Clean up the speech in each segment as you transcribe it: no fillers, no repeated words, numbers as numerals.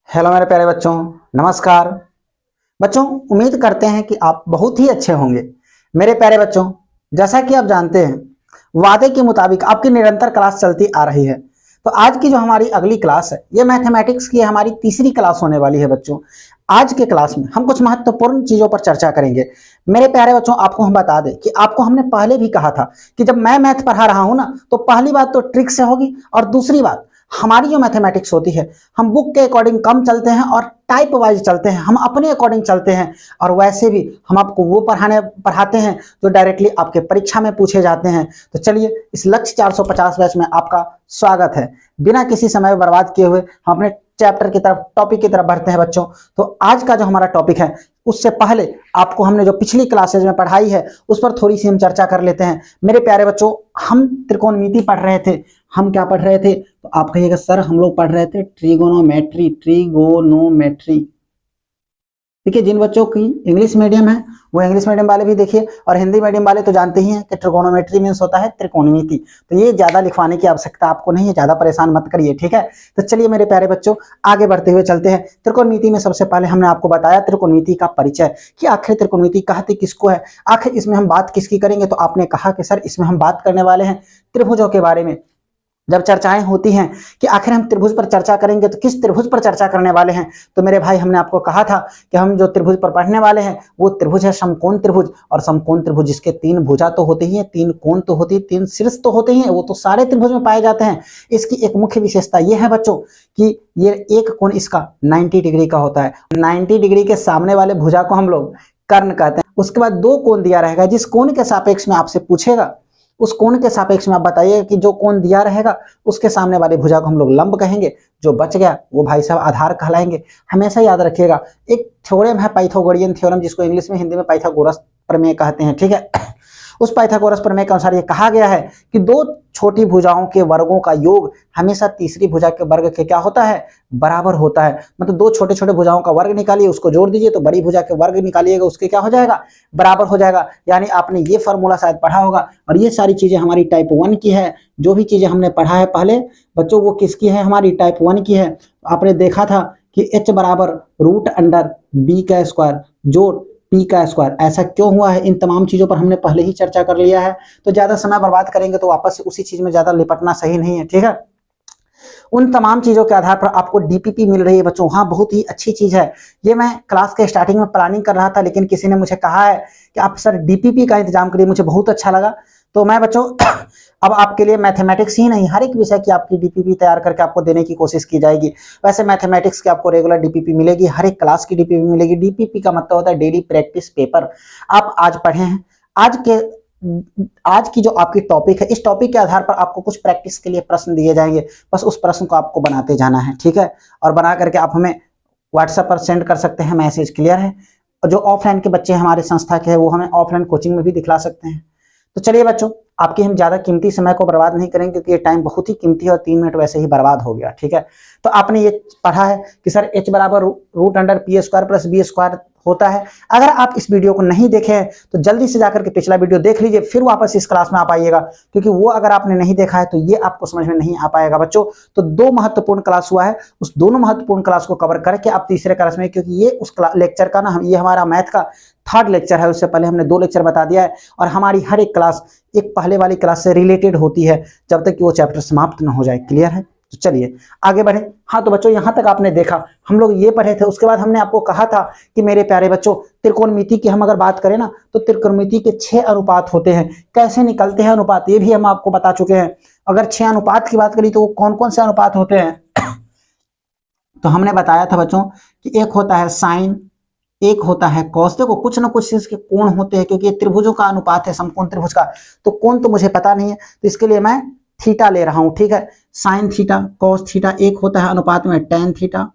Hello मेरे प्यारे बच्चों, नमस्कार। बच्चों, उम्मीद करते हैं कि आप बहुत ही अच्छे होंगे। मेरे प्यारे बच्चों, जैसा कि आप जानते हैं, वादे के मुताबिक आपकी निरंतर क्लास चलती आ रही है। तो आज की जो हमारी अगली क्लास है, ये मैथमेटिक्स की हमारी तीसरी क्लास होने वाली है। बच्चों, आज के क्लास में हम कुछ महत्वपूर्ण चीजों पर चर्चा करेंगे। मेरे प्यारे बच्चों, आपको हम बता दें कि आपको हमने पहले भी कहा था कि जब मैं मैथ पढ़ा रहा हूं ना, तो पहली बात तो ट्रिक से होगी, और दूसरी बात, हमारी जो मैथमेटिक्स होती है, हम बुक के अकॉर्डिंग कम चलते हैं और टाइप वाइज चलते हैं, हम अपने अकॉर्डिंग चलते हैं। और वैसे भी हम आपको वो पढ़ाते हैं जो डायरेक्टली आपके परीक्षा में पूछे जाते हैं। तो चलिए, इस लक्ष्य 450 बैच में आपका स्वागत है। बिना किसी समय बर्बाद किए हुए हम अपने चैप्टर की तरफ, टॉपिक की तरफ बढ़ते हैं। बच्चों, तो आज का जो हमारा टॉपिक है, उससे पहले आपको हमने जो पिछली क्लासेज में पढ़ाई है उस पर थोड़ी सी हम चर्चा कर लेते हैं। मेरे प्यारे बच्चों, हम त्रिकोणमिति पढ़ रहे थे। हम क्या पढ़ रहे थे? तो आप कहिएगा सर, हम लोग पढ़ रहे थे ट्रिगोनोमेट्री। ट्रिगोनोमेट्री। देखिए, जिन बच्चों की इंग्लिश मीडियम है वो इंग्लिश मीडियम वाले भी देखिए, और हिंदी मीडियम वाले तो जानते ही हैं कि ट्रिगोनोमेट्री मीन्स होता है त्रिकोणमिति। तो ये ज्यादा लिखवाने की आवश्यकता आपको नहीं है, ज्यादा परेशान मत करिए, ठीक है। तो चलिए मेरे प्यारे बच्चों, आगे बढ़ते हुए चलते हैं। त्रिकोणमिति में सबसे पहले हमने आपको बताया त्रिकोणमिति का परिचय, कि आखिर त्रिकोणमिति कहते किसको है, आखिर इसमें हम बात किसकी करेंगे। तो आपने कहा कि सर, इसमें हम बात करने वाले हैं त्रिभुजों के बारे में। जब चर्चाएं होती हैं कि आखिर हम त्रिभुज पर चर्चा करेंगे, तो किस त्रिभुज पर चर्चा करने वाले हैं। तो मेरे भाई, हमने आपको कहा था कि हम जो त्रिभुज पर पढ़ने वाले हैं वो त्रिभुज है समकोण त्रिभुज। और समकोण त्रिभुज जिसके तीन भुजा तो होते ही हैं, तीन कोण तो होती है, तीन शीर्ष तो होते ही हैं, वो तो सारे त्रिभुज में पाए जाते हैं। इसकी एक मुख्य विशेषता ये है बच्चों कि ये एक कोण इसका 90 डिग्री का होता है। 90 डिग्री के सामने वाले भुजा को हम लोग कर्ण कहते हैं। उसके बाद दो कोण दिया रहेगा, जिस कोण के सापेक्ष में आपसे पूछेगा, उस कोण के सापेक्ष में आप बताइए कि जो कोण दिया रहेगा उसके सामने वाले भुजा को हम लोग लंब कहेंगे। जो बच गया वो भाई साहब आधार कहलाएंगे। हमेशा याद रखिएगा, एक थ्योरम है पाइथागोरियन थ्योरम, जिसको इंग्लिश में, हिंदी में पाइथागोरस प्रमेय कहते हैं, ठीक है। उस पाइथागोरस प्रमेय के अनुसार ये कहा गया है कि दो छोटी भुजाओं के वर्गों का योग हमेशा तीसरी भुजा के वर्ग के क्या होता है, बराबर होता है। मतलब दो छोटे छोटे भुजाओं का वर्ग निकालिए, उसको जोड़ दीजिए, तो बड़ी भुजा के वर्ग निकालिएगा, उसके क्या हो जाएगा, बराबर हो जाएगा। यानी आपने ये फॉर्मूला शायद पढ़ा होगा। और ये सारी चीजें हमारी टाइप 1 की है। जो भी चीजें हमने पढ़ा है पहले बच्चों, वो किसकी है, हमारी टाइप 1 की है। आपने देखा था कि h बराबर रूट अंडर बी का स्क्वायर जोड़ पी का स्क्वायर, ऐसा क्यों हुआ है, इन तमाम चीजों पर हमने पहले ही चर्चा कर लिया है। तो ज्यादा समय बर्बाद करेंगे तो वापस से उसी चीज में ज्यादा लिपटना सही नहीं है, ठीक है। उन तमाम चीजों के आधार पर आपको डीपीपी मिल रही है बच्चों। हाँ, बहुत ही अच्छी चीज है। ये मैं क्लास के स्टार्टिंग में प्लानिंग कर रहा था, लेकिन किसी ने मुझे कहा है कि आप सर डीपीपी का इंतजाम करिए, मुझे बहुत अच्छा लगा। तो मैं बच्चों अब आपके लिए मैथमेटिक्स ही नहीं, हर एक विषय की आपकी डीपीपी तैयार करके आपको देने की कोशिश की जाएगी। वैसे मैथमेटिक्स की आपको रेगुलर डीपीपी मिलेगी, हर एक क्लास की डीपीपी मिलेगी। डीपीपी का मतलब होता है डेली प्रैक्टिस पेपर। आप आज पढ़े हैं, आज की जो आपकी टॉपिक है, इस टॉपिक के आधार पर आपको कुछ प्रैक्टिस के लिए प्रश्न दिए जाएंगे। बस उस प्रश्न को आपको बनाते जाना है, ठीक है। और बना करके आप हमें व्हाट्सएप पर सेंड कर सकते हैं, मैसेज क्लियर है। और जो ऑफलाइन के बच्चे हमारे संस्था के हैं, वो हमें ऑफलाइन कोचिंग में भी दिखला सकते हैं। तो चलिए बच्चों, आपकी हम ज्यादा कीमती समय को बर्बाद नहीं करेंगे, क्योंकि ये टाइम बहुत ही कीमती है और 3 मिनट वैसे ही बर्बाद हो गया, ठीक है। तो आपने ये पढ़ा है कि सर h बराबर root under P square plus B square होता है। अगर आप इस वीडियो को नहीं देखे हैं तो जल्दी से जाकर के पिछला वीडियो देख लीजिए, फिर वापस इस क्लास में आ पाइएगा, क्योंकि वो अगर आपने नहीं देखा है तो ये आपको समझ में नहीं आ पाएगा बच्चों। तो दो महत्वपूर्ण क्लास हुआ है, उस दोनों महत्वपूर्ण क्लास को कवर करके आप तीसरे क्लास में, क्योंकि ये उस लेक्चर का ना, ये हमारा मैथ का 3rd लेक्चर है, उससे पहले हमने 2 लेक्चर बता दिया है। और हमारी हर एक क्लास एक पहले वाली क्लास से रिलेटेड होती है, जब तक कि वो चैप्टर समाप्त ना हो जाए, क्लियर है। तो चलिए आगे बढ़े। हाँ, तो बच्चों, यहां तक आपने देखा, हम लोग ये पढ़े थे। उसके बाद हमने आपको कहा था कि मेरे प्यारे बच्चों, त्रिकोणमिति की हम अगर बात करें ना, तो त्रिकोणमिति के 6 अनुपात होते हैं। कैसे निकलते हैं अनुपात, ये भी हम आपको बता चुके हैं। अगर 6 अनुपात की बात करी तो वो कौन कौन से अनुपात होते हैं तो हमने बताया था बच्चों कि एक होता है साइन, एक होता है कॉस। देखो, कुछ ना कुछ इसके कोण होते हैं, क्योंकि ये त्रिभुजों का अनुपात है, समकोण त्रिभुज का। तो कोण तो मुझे पता नहीं है, तो इसके लिए मैं थीटा ले रहा हूं, ठीक है। साइन थीटा, कॉस थीटा, एक होता है अनुपात में टेन थीटा,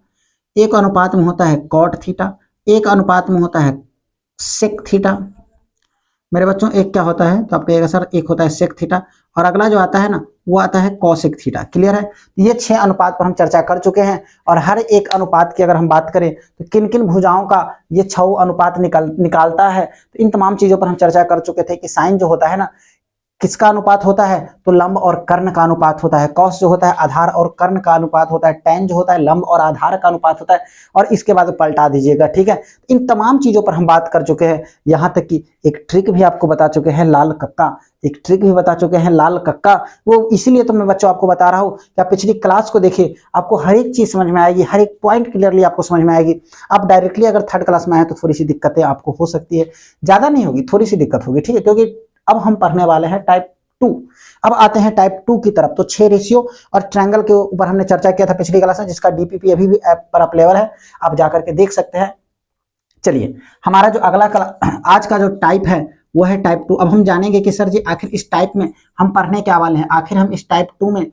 एक अनुपात में होता है कॉट थीटा, एक अनुपात में होता है सेक थीटा। मेरे बच्चों, एक क्या होता है, तो आप कहिएगा सर एक होता है सेक थीटा, और अगला जो आता है ना, वो आता है कॉसेक थीटा, क्लियर है। ये 6 अनुपात पर हम चर्चा कर चुके हैं। और हर एक अनुपात की अगर हम बात करें तो किन किन भुजाओं का ये 6 अनुपात निकालता है, तो इन तमाम चीजों पर हम चर्चा कर चुके थे कि साइन जो होता है ना, किसका अनुपात होता है? तो लंब और कर्ण का अनुपात होता है। कॉस जो होता है आधार और कर्ण का अनुपात होता है। टैन जो होता है लंब और आधार का अनुपात होता है। और इसके बाद पलटा दीजिएगा, ठीक है। इन तमाम चीजों पर हम बात कर चुके हैं, यहां तक कि एक ट्रिक भी आपको बता चुके हैं, लाल कक्का, एक ट्रिक भी बता चुके हैं, लाल कक्का। वो इसीलिए तो मैं बच्चों आपको बता रहा हूं कि आप पिछली क्लास को देखिए, आपको हर एक चीज समझ में आएगी, हर एक पॉइंट क्लियरली आपको समझ में आएगी। आप डायरेक्टली अगर थर्ड क्लास में आए तो थोड़ी सी दिक्कतें आपको हो सकती है, ज्यादा नहीं होगी, थोड़ी सी दिक्कत होगी, ठीक है, क्योंकि अब हम पढ़ने वाले हैं टाइप 2। अब आते हैं टाइप 2 की तरफ। तो 6 रेशियो और ट्रायंगल के ऊपर हमने चर्चा किया था पिछली क्लास में, जिसका डीपीपी अभी भी ऐप पर अवेलेबल है, आप जाकर के देख सकते हैं। चलिए, हमारा जो अगला आज का जो टाइप है वो है टाइप 2। अब हम जानेंगे कि सर जी आखिर इस टाइप में हम पढ़ने क्या वाले हैं, आखिर हम इस टाइप 2 में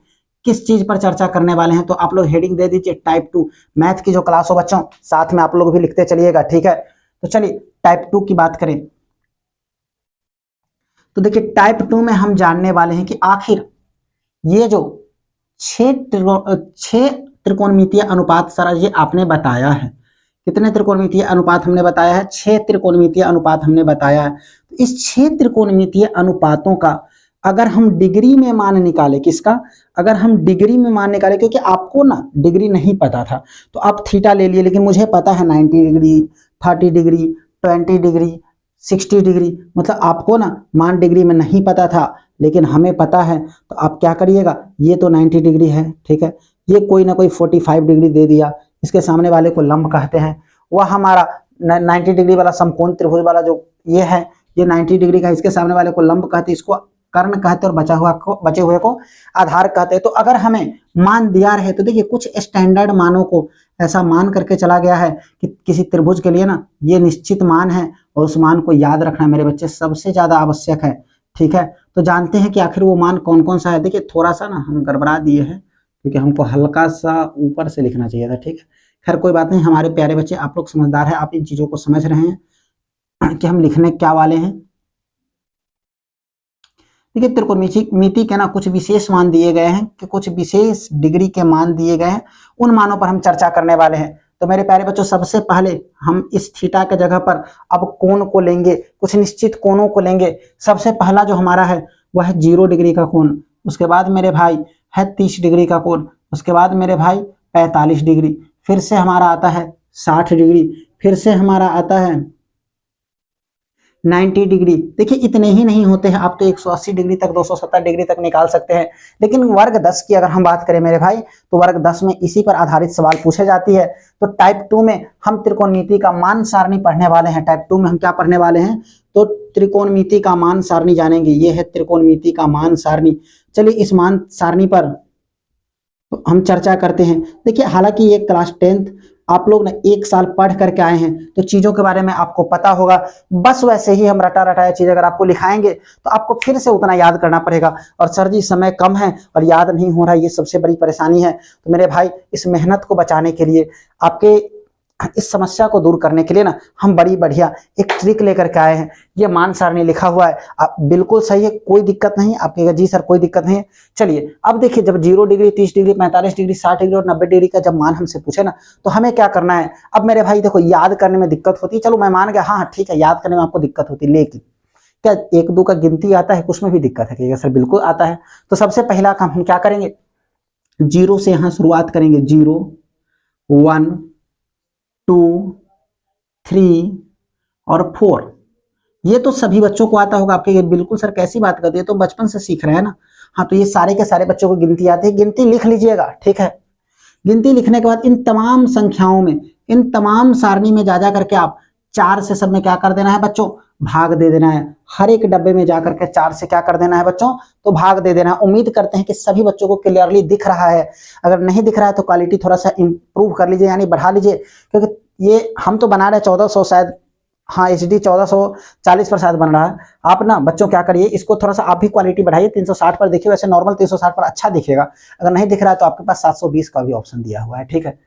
किस चीज पर चर्चा करने वाले हैं। तो आप लोग हेडिंग दे दीजिए टाइप 2, मैथ की जो क्लास हो बच्चों, साथ में आप लोग भी लिखते चलिएगा, ठीक है। तो चलिए टाइप 2 की बात करें तो देखिए टाइप 2 में हम जानने वाले हैं कि आखिर ये जो छह त्रिकोणमितीय अनुपात सर ये आपने बताया है, कितने त्रिकोणमितीय अनुपात हमने बताया है? 6 त्रिकोणमितीय अनुपात हमने बताया है। तो इस 6 त्रिकोणमितीय अनुपातों का अगर हम डिग्री में मान निकाले, किसका? अगर हम डिग्री में मान निकाले, क्योंकि आपको ना डिग्री नहीं पता था तो आप थीटा ले लिए, लेकिन मुझे पता है 90 डिग्री, 30 डिग्री, 20 डिग्री, 60 डिग्री, मतलब आपको ना मान डिग्री में नहीं पता था लेकिन हमें पता है। तो आप क्या करिएगा, ये तो 90 डिग्री है, ठीक है, ये कोई ना कोई 45 डिग्री दे दिया, इसके सामने वाले को लंब कहते हैं। वह हमारा 90 डिग्री वाला समकोण त्रिभुज वाला जो ये है, ये 90 डिग्री का, इसके सामने वाले को लंब कहते हैं, इसको कर्ण कहते हैं, और बचे हुए को आधार कहते हैं। तो अगर हमें मान दिया रहे तो देखिए कुछ स्टैंडर्ड मानों को ऐसा मान करके चला गया है कि किसी त्रिभुज के लिए ना ये निश्चित मान है और उस मान को याद रखना मेरे बच्चे सबसे ज्यादा आवश्यक है, ठीक है। तो जानते हैं कि आखिर वो मान कौन कौन सा है। देखिए थोड़ा सा ना हम गड़बड़ा दिए हैं क्योंकि हमको हल्का सा ऊपर से लिखना चाहिए था, ठीक है। खैर कोई बात नहीं, हमारे प्यारे बच्चे आप लोग समझदार हैं, आप इन चीजों को समझ रहे हैं कि हम लिखने क्या वाले हैं। देखिए त्रिकोणमिति के ना कुछ विशेष मान दिए गए हैं कि कुछ विशेष डिग्री के मान दिए गए हैं, उन मानों पर हम चर्चा करने वाले हैं। तो मेरे प्यारे बच्चों सबसे पहले हम इस थीटा के जगह पर अब कोण को लेंगे, कुछ निश्चित कोणों को लेंगे। सबसे पहला जो हमारा है वह है 0 डिग्री का कोण, उसके बाद मेरे भाई है 30 डिग्री का कोण, उसके बाद मेरे भाई 45 डिग्री, फिर से हमारा आता है 60 डिग्री, फिर से हमारा आता है 90 डिग्री। देखिए इतने ही नहीं होते हैं, आप तो 180 डिग्री तक, 270 डिग्री तक निकाल सकते हैं। लेकिन वर्ग 10 की अगर हम बात करें मेरे भाई, तो वर्ग 10 में इसी पर आधारित सवाल पूछे जाती है। तो टाइप 2 में हम त्रिकोणमिति का मान सारणी पढ़ने वाले हैं। टाइप 2 में हम क्या पढ़ने वाले हैं? तो त्रिकोणमिति का मान सारणी जानेंगे। ये है त्रिकोणमिति का मान सारणी। चलिए इस मान सारणी पर हम चर्चा करते हैं। देखिए हालांकि ये क्लास 10th आप लोग ना 1 साल पढ़ करके आए हैं तो चीजों के बारे में आपको पता होगा। बस वैसे ही हम रटा रटाया चीज अगर आपको लिखाएंगे तो आपको फिर से उतना याद करना पड़ेगा, और सर जी समय कम है और याद नहीं हो रहा, ये सबसे बड़ी परेशानी है। तो मेरे भाई इस मेहनत को बचाने के लिए, आपके इस समस्या को दूर करने के लिए ना हम बड़ी बढ़िया एक ट्रिक लेकर के आए हैं। ये मान सारणी लिखा हुआ है, आप बिल्कुल सही है, कोई दिक्कत नहीं। आप कहेगा जी सर कोई दिक्कत नहीं है। चलिए अब देखिए, जब 0 डिग्री, 30 डिग्री, 45 डिग्री, 60 डिग्री और 90 डिग्री का जब मान हमसे पूछे ना, तो हमें क्या करना है? अब मेरे भाई देखो याद करने में दिक्कत होती है, चलो मैं मान गया, हाँ ठीक है याद करने में आपको दिक्कत होती है, लेकिन क्या 1 2 का गिनती आता है? उसमें भी दिक्कत है? कहिएगा सर बिल्कुल आता है। तो सबसे पहला काम हम क्या करेंगे, 0 से यहाँ शुरुआत करेंगे। 0 1 2 3 और 4, ये तो सभी बच्चों को आता होगा। आपके ये बिल्कुल सर कैसी बात करते हैं, तो बचपन से सीख रहे हैं ना। हाँ तो ये सारे के सारे बच्चों को गिनती आती है, गिनती लिख लीजिएगा, ठीक है। गिनती लिखने के बाद इन तमाम संख्याओं में, इन तमाम सारणी में जा करके आप 4 से सब में क्या कर देना है बच्चों? भाग दे देना है। हर एक डब्बे में जाकर के 4 से क्या कर देना है बच्चों? तो भाग दे देना है। उम्मीद करते हैं कि सभी बच्चों को क्लियरली दिख रहा है। अगर नहीं दिख रहा है तो क्वालिटी थोड़ा सा इंप्रूव कर लीजिए, यानी बढ़ा लीजिए, क्योंकि ये हम तो बना रहे 1400 शायद, हाँ HD 1440 पर शायद बन रहा है। आप ना बच्चों क्या करिए, इसको थोड़ा सा आप भी क्वालिटी बढ़ाइए, 360 पर देखिए, वैसे नॉर्मल 360 पर अच्छा दिखेगा। अगर नहीं दिख रहा है तो आपके पास 720 का भी ऑप्शन दिया हुआ है, ठीक है।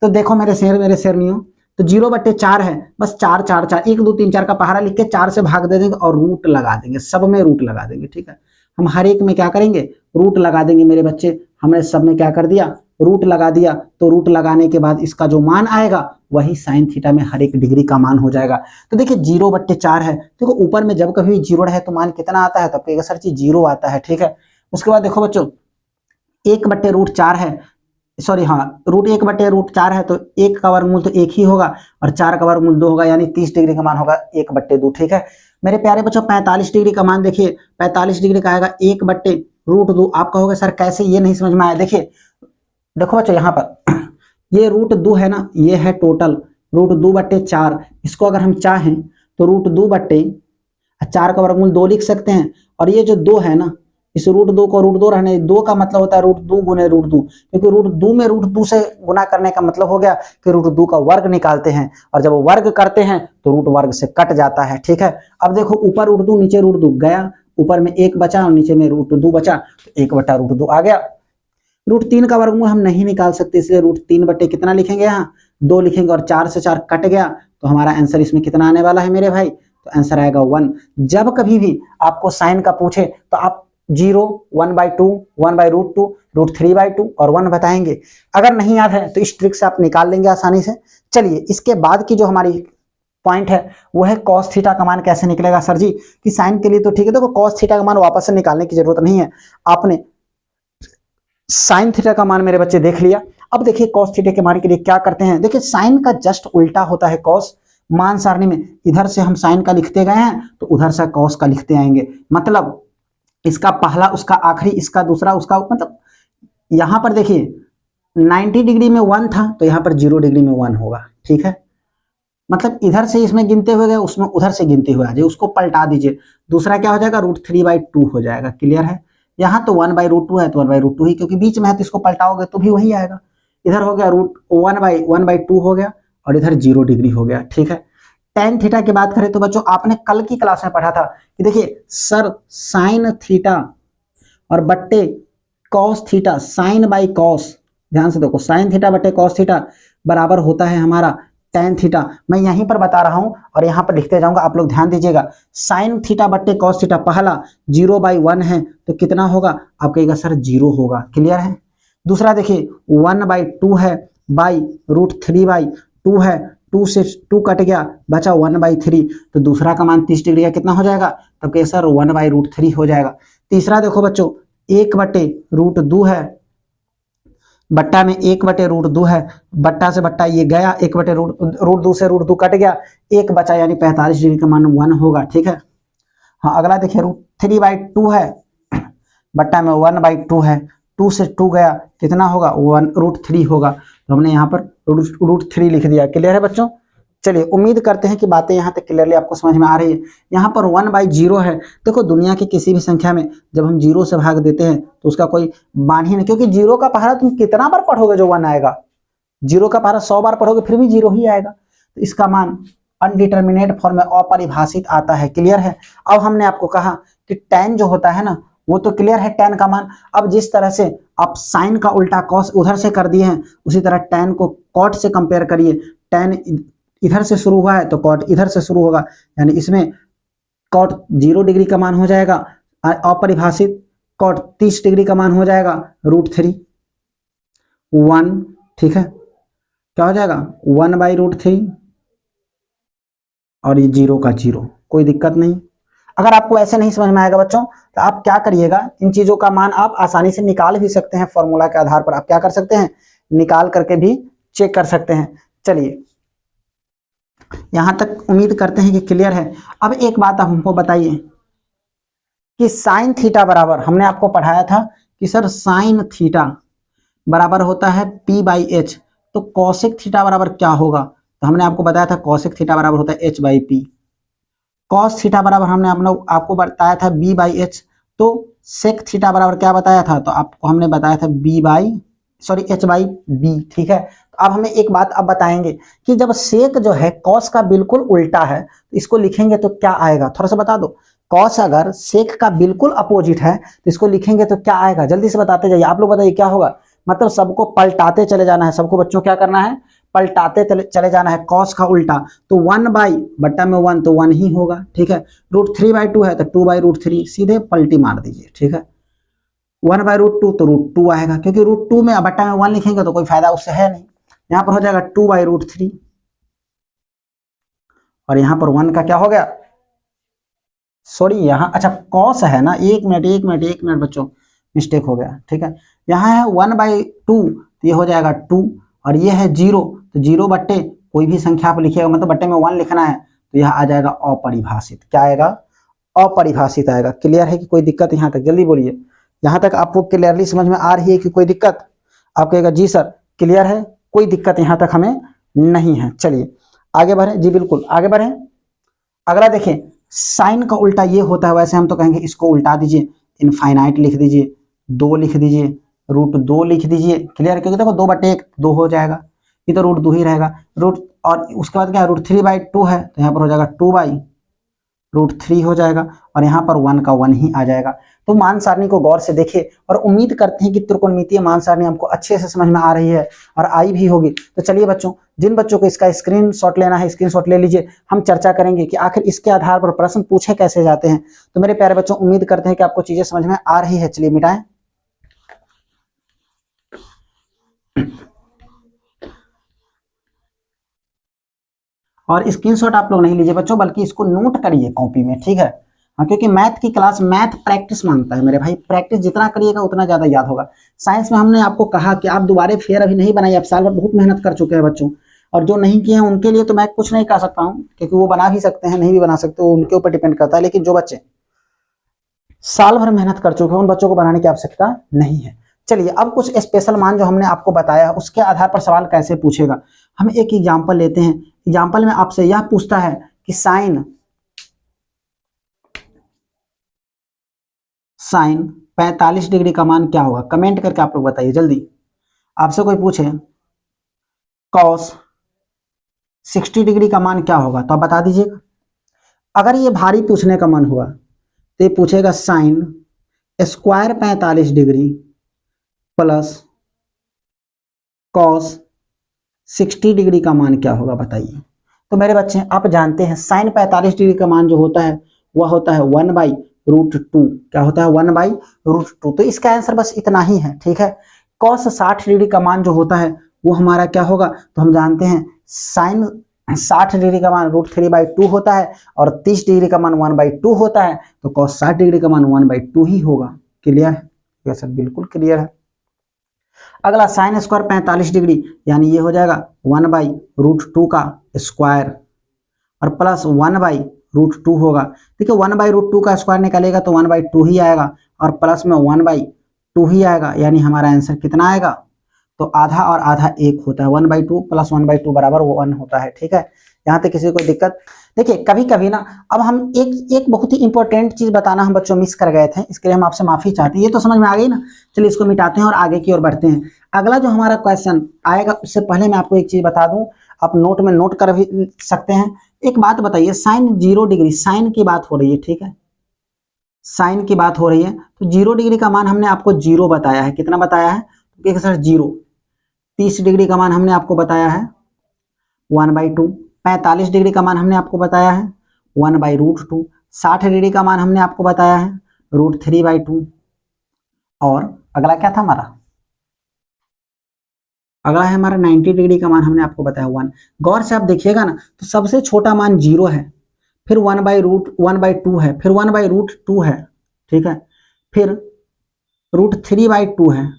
तो देखो मेरे शेर नहीं हो, तो 0/4 है, बस 4 4 4 1 2 3 4 का पहाड़ा लिख के 4 से भाग दे देंगे और रूट लगा देंगे, सब में रूट लगा देंगे, ठीक है। हम हर एक में क्या करेंगे? रूट लगा देंगे मेरे बच्चे। हमने सब में क्या कर दिया? रूट लगा दिया तो रूट लगाने के बाद इसका जो मान आएगा वही साइन थीटा में हर एक डिग्री का मान हो जाएगा। तो देखिए 0/4 है, देखो ऊपर में जब कभी 0 रहे तो मान कितना आता है, तो आपको सर जी 0 आता है, ठीक है। उसके बाद देखो बच्चों 1/√4 है, सॉरी हाँ √1/√4 है, तो 1 का वर्गमूल तो 1 ही होगा और 4 का वर्गमूल 2 होगा, यानी 30 डिग्री का मान होगा 1/2, ठीक है। मेरे प्यारे बच्चों 45 डिग्री का मान देखिए, 45 डिग्री का आएगा 1/√2। आप कहोगे सर कैसे, ये नहीं समझ में आया। देखिए देखो बच्चों यहाँ पर ये √2 है ना, ये है टोटल √2/4। इसको अगर हम चाहें तो √2/4 का वर्गमूल 2 लिख सकते हैं, और ये जो 2 है ना, इस √2 को √2 रहने, 2 का मतलब होता है √2 गुने √2, क्योंकि √2 में √2 से गुना करने का मतलब हो गया कि √2 का वर्ग निकालते हैं, और जब वर्ग करते हैं तो रूट वर्ग से कट जाता है, ठीक है। अब देखो ऊपर √2 नीचे √2 गया, ऊपर में 1 बचा और नीचे में √2 बचा, तो 1/√2 आ गया। √3 का वर्गमूल हम नहीं निकाल सकते, इसलिए √3 बटे कितना लिखेंगे, यहाँ 2 लिखेंगे, और 4 से 4 कट गया, तो हमारा आंसर इसमें कितना आने वाला है मेरे भाई, तो आंसर आएगा 1। जब कभी भी आपको साइन का पूछे तो आप 0, 1/2, 1/√2, √3/2 और 1 बताएंगे। अगर नहीं याद है तो इस ट्रिक से आप निकाल लेंगे आसानी से। चलिए इसके बाद की जो हमारी पॉइंट है वो है कॉस थीटा का मान कैसे निकलेगा। सर जी कि साइन के लिए तो ठीक है, देखो कॉस थीटा का मान वापस से निकालने की जरूरत नहीं है, आपने साइन थीटा का मान मेरे बच्चे देख लिया। अब देखिए कॉस थीटा के मान के लिए क्या करते हैं, देखिए साइन का जस्ट उल्टा होता है कॉस। मान सारणी में इधर से हम साइन का लिखते गए हैं तो उधर से कॉस का लिखते आएंगे, मतलब इसका पहला उसका आखिरी, इसका दूसरा उसका, मतलब यहां पर देखिए 90 डिग्री में 1 था तो यहां पर 0 डिग्री में 1 होगा, ठीक है। मतलब इधर से इसमें गिनते हुए गए, उसमें उधर से गिनते हुए आ जाए, उसको पलटा दीजिए, दूसरा क्या हो जाएगा √3/2 हो जाएगा। क्लियर है। यहाँ तो 1/√2 है तो 1/√2 ही, क्योंकि बीच में है तो इसको पलटाओगे तो भी वही आएगा। इधर हो गया √1/2 हो गया और इधर 0 डिग्री हो गया, ठीक है। टेन थीटा की बात करें तो बच्चों आपने कल की क्लास में पढ़ा था कि देखिए सर साइन थीटा और बट्टे cos theta, sine by cos, ध्यान से देखो साइन थीटा बट्टे कॉस थीटा बराबर होता है हमारा टेन थीटा। मैं यहीं पर बता रहा हूं और यहां पर लिखते जाऊंगा, आप लोग ध्यान दीजिएगा। साइन थीटा बट्टे कॉस थीटा, पहला 0/1 है तो कितना होगा, आप कहिएगा सर 0 होगा। क्लियर है। दूसरा देखिए 1/2 है बाई √3/2 है, 2 से 2 कट गया, बचा 1/3, तो दूसरा का मान 30 डिग्री का कितना हो जाएगा, तब कहिए सर 1/√3 हो जाएगा। तीसरा देखो बच्चों 1/√2 है, बट्टा में 1/√2 है, बट्टा से बट्टा ये गया, 1/√2 से √2 कट गया, 1 बचा, यानी 45 डिग्री का मान 1 होगा, ठीक है। हाँ अगला देखिए √3/2 है, बट्टा में 1/2 है, 2 से 2 गया, कितना होगा 1√3 होगा, तो हमने यहाँ पर √3 लिख दिया। क्लियर है बच्चों। चलिए उम्मीद करते हैं कि बातें यहाँ तक क्लियरली आपको समझ में आ रही है। यहाँ पर 1/0 है, देखो दुनिया की किसी भी संख्या में जब हम 0 से भाग देते हैं तो उसका कोई मान ही नहीं, क्योंकि 0 का पहाड़ा तुम कितना बार पढ़ोगे जो 1 आएगा, 0 का पहाड़ा 100 बार पढ़ोगे फिर भी 0 ही आएगा, तो इसका मान अनडिटर्मिनेट फॉर्म में अपरिभाषित आता है। क्लियर है। अब हमने आपको कहा कि tan जो होता है ना वो तो क्लियर है, tan का मान। अब जिस तरह से आप साइन का उल्टा कॉस उधर से कर दिए हैं, उसी तरह tan को कॉट से कंपेयर करिए। tan इधर से शुरू हुआ है तो कॉट इधर से शुरू होगा, यानी इसमें कॉट 0 डिग्री का मान हो जाएगा, अपरिभाषित कॉट 30 डिग्री का मान हो जाएगा √3 1, ठीक है। क्या हो जाएगा 1/√3 और ये 0 का 0, कोई दिक्कत नहीं। अगर आपको ऐसे नहीं समझ में आएगा बच्चों तो आप क्या करिएगा, इन चीजों का मान आप आसानी से निकाल भी सकते हैं, फॉर्मूला के आधार पर आप क्या कर सकते हैं, निकाल करके भी चेक कर सकते हैं। चलिए यहां तक उम्मीद करते हैं कि क्लियर है। अब एक बात आप हमको बताइए कि साइन थीटा बराबर, हमने आपको पढ़ाया था कि सर साइन थीटा बराबर होता है P/H, तो कॉसेक थीटा बराबर क्या होगा, तो हमने आपको बताया था कॉसेक थीटा बराबर होता है H/P। कॉस थीटा बराबर हमने आपको बताया था B/H, तो सेक थीटा बराबर क्या बताया था, तो आपको हमने बताया था H/B, ठीक है। तो अब हमें एक बात अब बताएंगे कि जब सेक जो है कॉस का बिल्कुल उल्टा है तो इसको लिखेंगे तो क्या आएगा, थोड़ा सा बता दो। कॉस अगर सेक का बिल्कुल अपोजिट है तो इसको लिखेंगे तो क्या आएगा, जल्दी से बताते जाइए। आप लोग बताइए क्या होगा, मतलब सबको पलटाते चले जाना है, सबको बच्चों क्या करना है, पलटाते चले जाना है। कॉस का उल्टा तो 1/बट्टा में 1 तो 1 ही होगा, ठीक है। √3/2 है तो 2/√3, सीधे पलटी मार दीजिए, ठीक है। 1/√2 तो √2 आएगा, क्योंकि √2 में बट्टा में 1 लिखेंगे तो कोई फायदा उससे है नहीं। यहाँ पर हो जाएगा 2/√3 और यहाँ पर 1 का क्या हो गया, सॉरी यहाँ अच्छा कॉस है ना, एक मिनट बच्चों, मिस्टेक हो गया, ठीक है। यहाँ है 1/2 तो ये हो जाएगा 2 और ये है 0 तो 0 बट्टे कोई भी संख्या आप लिखिएगा, मतलब बट्टे में 1 लिखना है तो यह आ जाएगा अपरिभाषित। क्या आएगा, अपरिभाषित आएगा। क्लियर है कि कोई दिक्कत यहाँ तक, जल्दी बोलिए, यहाँ तक आपको क्लियरली समझ में आ रही है कि कोई दिक्कत? आप कहेगा जी सर क्लियर है, कोई दिक्कत यहाँ तक हमें नहीं है। चलिए आगे बढ़े, जी बिल्कुल आगे बढ़े। अगला देखिए, साइन का उल्टा ये होता है, वैसे हम तो कहेंगे इसको उल्टा दीजिए, इनफाइनाइट लिख दीजिए, 2 लिख दीजिए, √2 लिख दीजिए। क्लियर, क्योंकि देखो 2/1 2 हो जाएगा, ये तो √2 ही रहेगा। रूट और उसके बाद क्या है, √3/2 है तो यहाँ पर हो जाएगा 2/√3 हो जाएगा और यहाँ पर 1 का 1 ही आ जाएगा। तो मान सारणी को गौर से देखिए और उम्मीद करते हैं कि त्रिकोणमितीय मान सारणी हमको अच्छे से समझ में आ रही है और आई भी होगी। तो चलिए बच्चों, जिन बच्चों को इसका स्क्रीनशॉट लेना है स्क्रीनशॉट ले लीजिए, हम चर्चा करेंगे कि आखिर इसके आधार पर प्रश्न पूछे कैसे जाते हैं। तो मेरे प्यारे बच्चों, उम्मीद करते हैं कि आपको चीजें समझ में आ रही है। चलिए मिटाएं। और स्क्रीनशॉट आप लोग नहीं लीजिए बच्चों, बल्कि इसको नोट करिए कॉपी में, ठीक है। हाँ, क्योंकि मैथ की क्लास मैथ प्रैक्टिस मांगता है मेरे भाई, प्रैक्टिस जितना करिएगा उतना ज्यादा याद होगा। साइंस में हमने आपको कहा कि आप दोबारा फेयर अभी नहीं बनाइए, आप साल भर बहुत मेहनत कर चुके हैं बच्चों, और जो नहीं किए हैं उनके लिए तो मैं कुछ नहीं कर सकता हूँ, क्योंकि वो बना भी सकते हैं नहीं भी बना सकते, वो उनके ऊपर डिपेंड करता है। लेकिन जो बच्चे साल भर मेहनत कर चुके हैं उन बच्चों को बनाने की आवश्यकता नहीं है। चलिए अब कुछ स्पेशल मान जो हमने आपको बताया उसके आधार पर सवाल कैसे पूछेगा, हम एक एग्जाम्पल लेते हैं। एग्जाम्पल में आपसे यह पूछता है कि साइन 45 डिग्री का मान क्या होगा। कमेंट करके आप लोग बताइए जल्दी। आपसे कोई पूछे कॉस 60 डिग्री का मान क्या होगा तो आप बता दीजिएगा। अगर ये भारी पूछने का मन हुआ तो ये पूछेगा sine square 45 degree plus cos 60 degree का मान क्या होगा बताइए। तो मेरे बच्चे आप जानते हैं साइन 45 डिग्री का मान जो होता है वह होता है 1/√2। क्या होता है, 1/√2। तो इसका आंसर बस इतना ही है, ठीक है। कॉस 60 डिग्री का मान जो होता है वो हमारा क्या होगा, तो हम जानते हैं साइन 60 डिग्री का मान √3/2 होता है और 30 डिग्री का मान 1/2 होता है, तो कॉस 60 डिग्री का मान 1/2 ही होगा। क्लियर है, यह सब बिल्कुल क्लियर है। अगला साइन स्क्वायर 45 डिग्री, यानी ये हो जाएगा 1/√2 का स्क्वायर और प्लस 1/√2 होगा। देखिए 1/√2 का स्क्वायर निकालेगा तो 1/2 ही आएगा और प्लस में 1/2 ही आएगा, यानी हमारा आंसर कितना आएगा, तो आधा और आधा 1 होता है। 1/2 प्लस 1/2 बराबर 1 होता है, ठीक है। यहाँ तक किसी को दिक्कत? देखिए कभी कभी ना, अब हम एक बहुत ही इंपॉर्टेंट चीज बताना हम बच्चों मिस कर गए थे, इसके लिए हम आपसे माफी चाहते हैं। ये तो समझ में आ गई ना, चलिए इसको मिटाते हैं और आगे की ओर बढ़ते हैं। अगला जो हमारा क्वेश्चन आएगा उससे पहले मैं आपको एक चीज बता दूं, आप नोट में नोट कर भी सकते हैं। एक बात बताइए, साइन 0 डिग्री, साइन की बात हो रही है, ठीक है, साइन की बात हो रही है, तो 0 डिग्री का मान हमने आपको 0 बताया है। कितना बताया है, तो सर 0। 30 डिग्री का मान हमने आपको बताया है 1/2। 45 डिग्री का मान हमने आपको बताया है 1/√2। 60 डिग्री का मान हमने आपको बताया है √3/2। और अगला क्या था हमारा, अगला है हमारा 90 डिग्री का मान हमने आपको बताया 1। गौर से आप देखिएगा ना, तो सबसे छोटा मान 0 है, फिर 1/2 है, फिर 1/√2 है, ठीक है, फिर √3/2 है,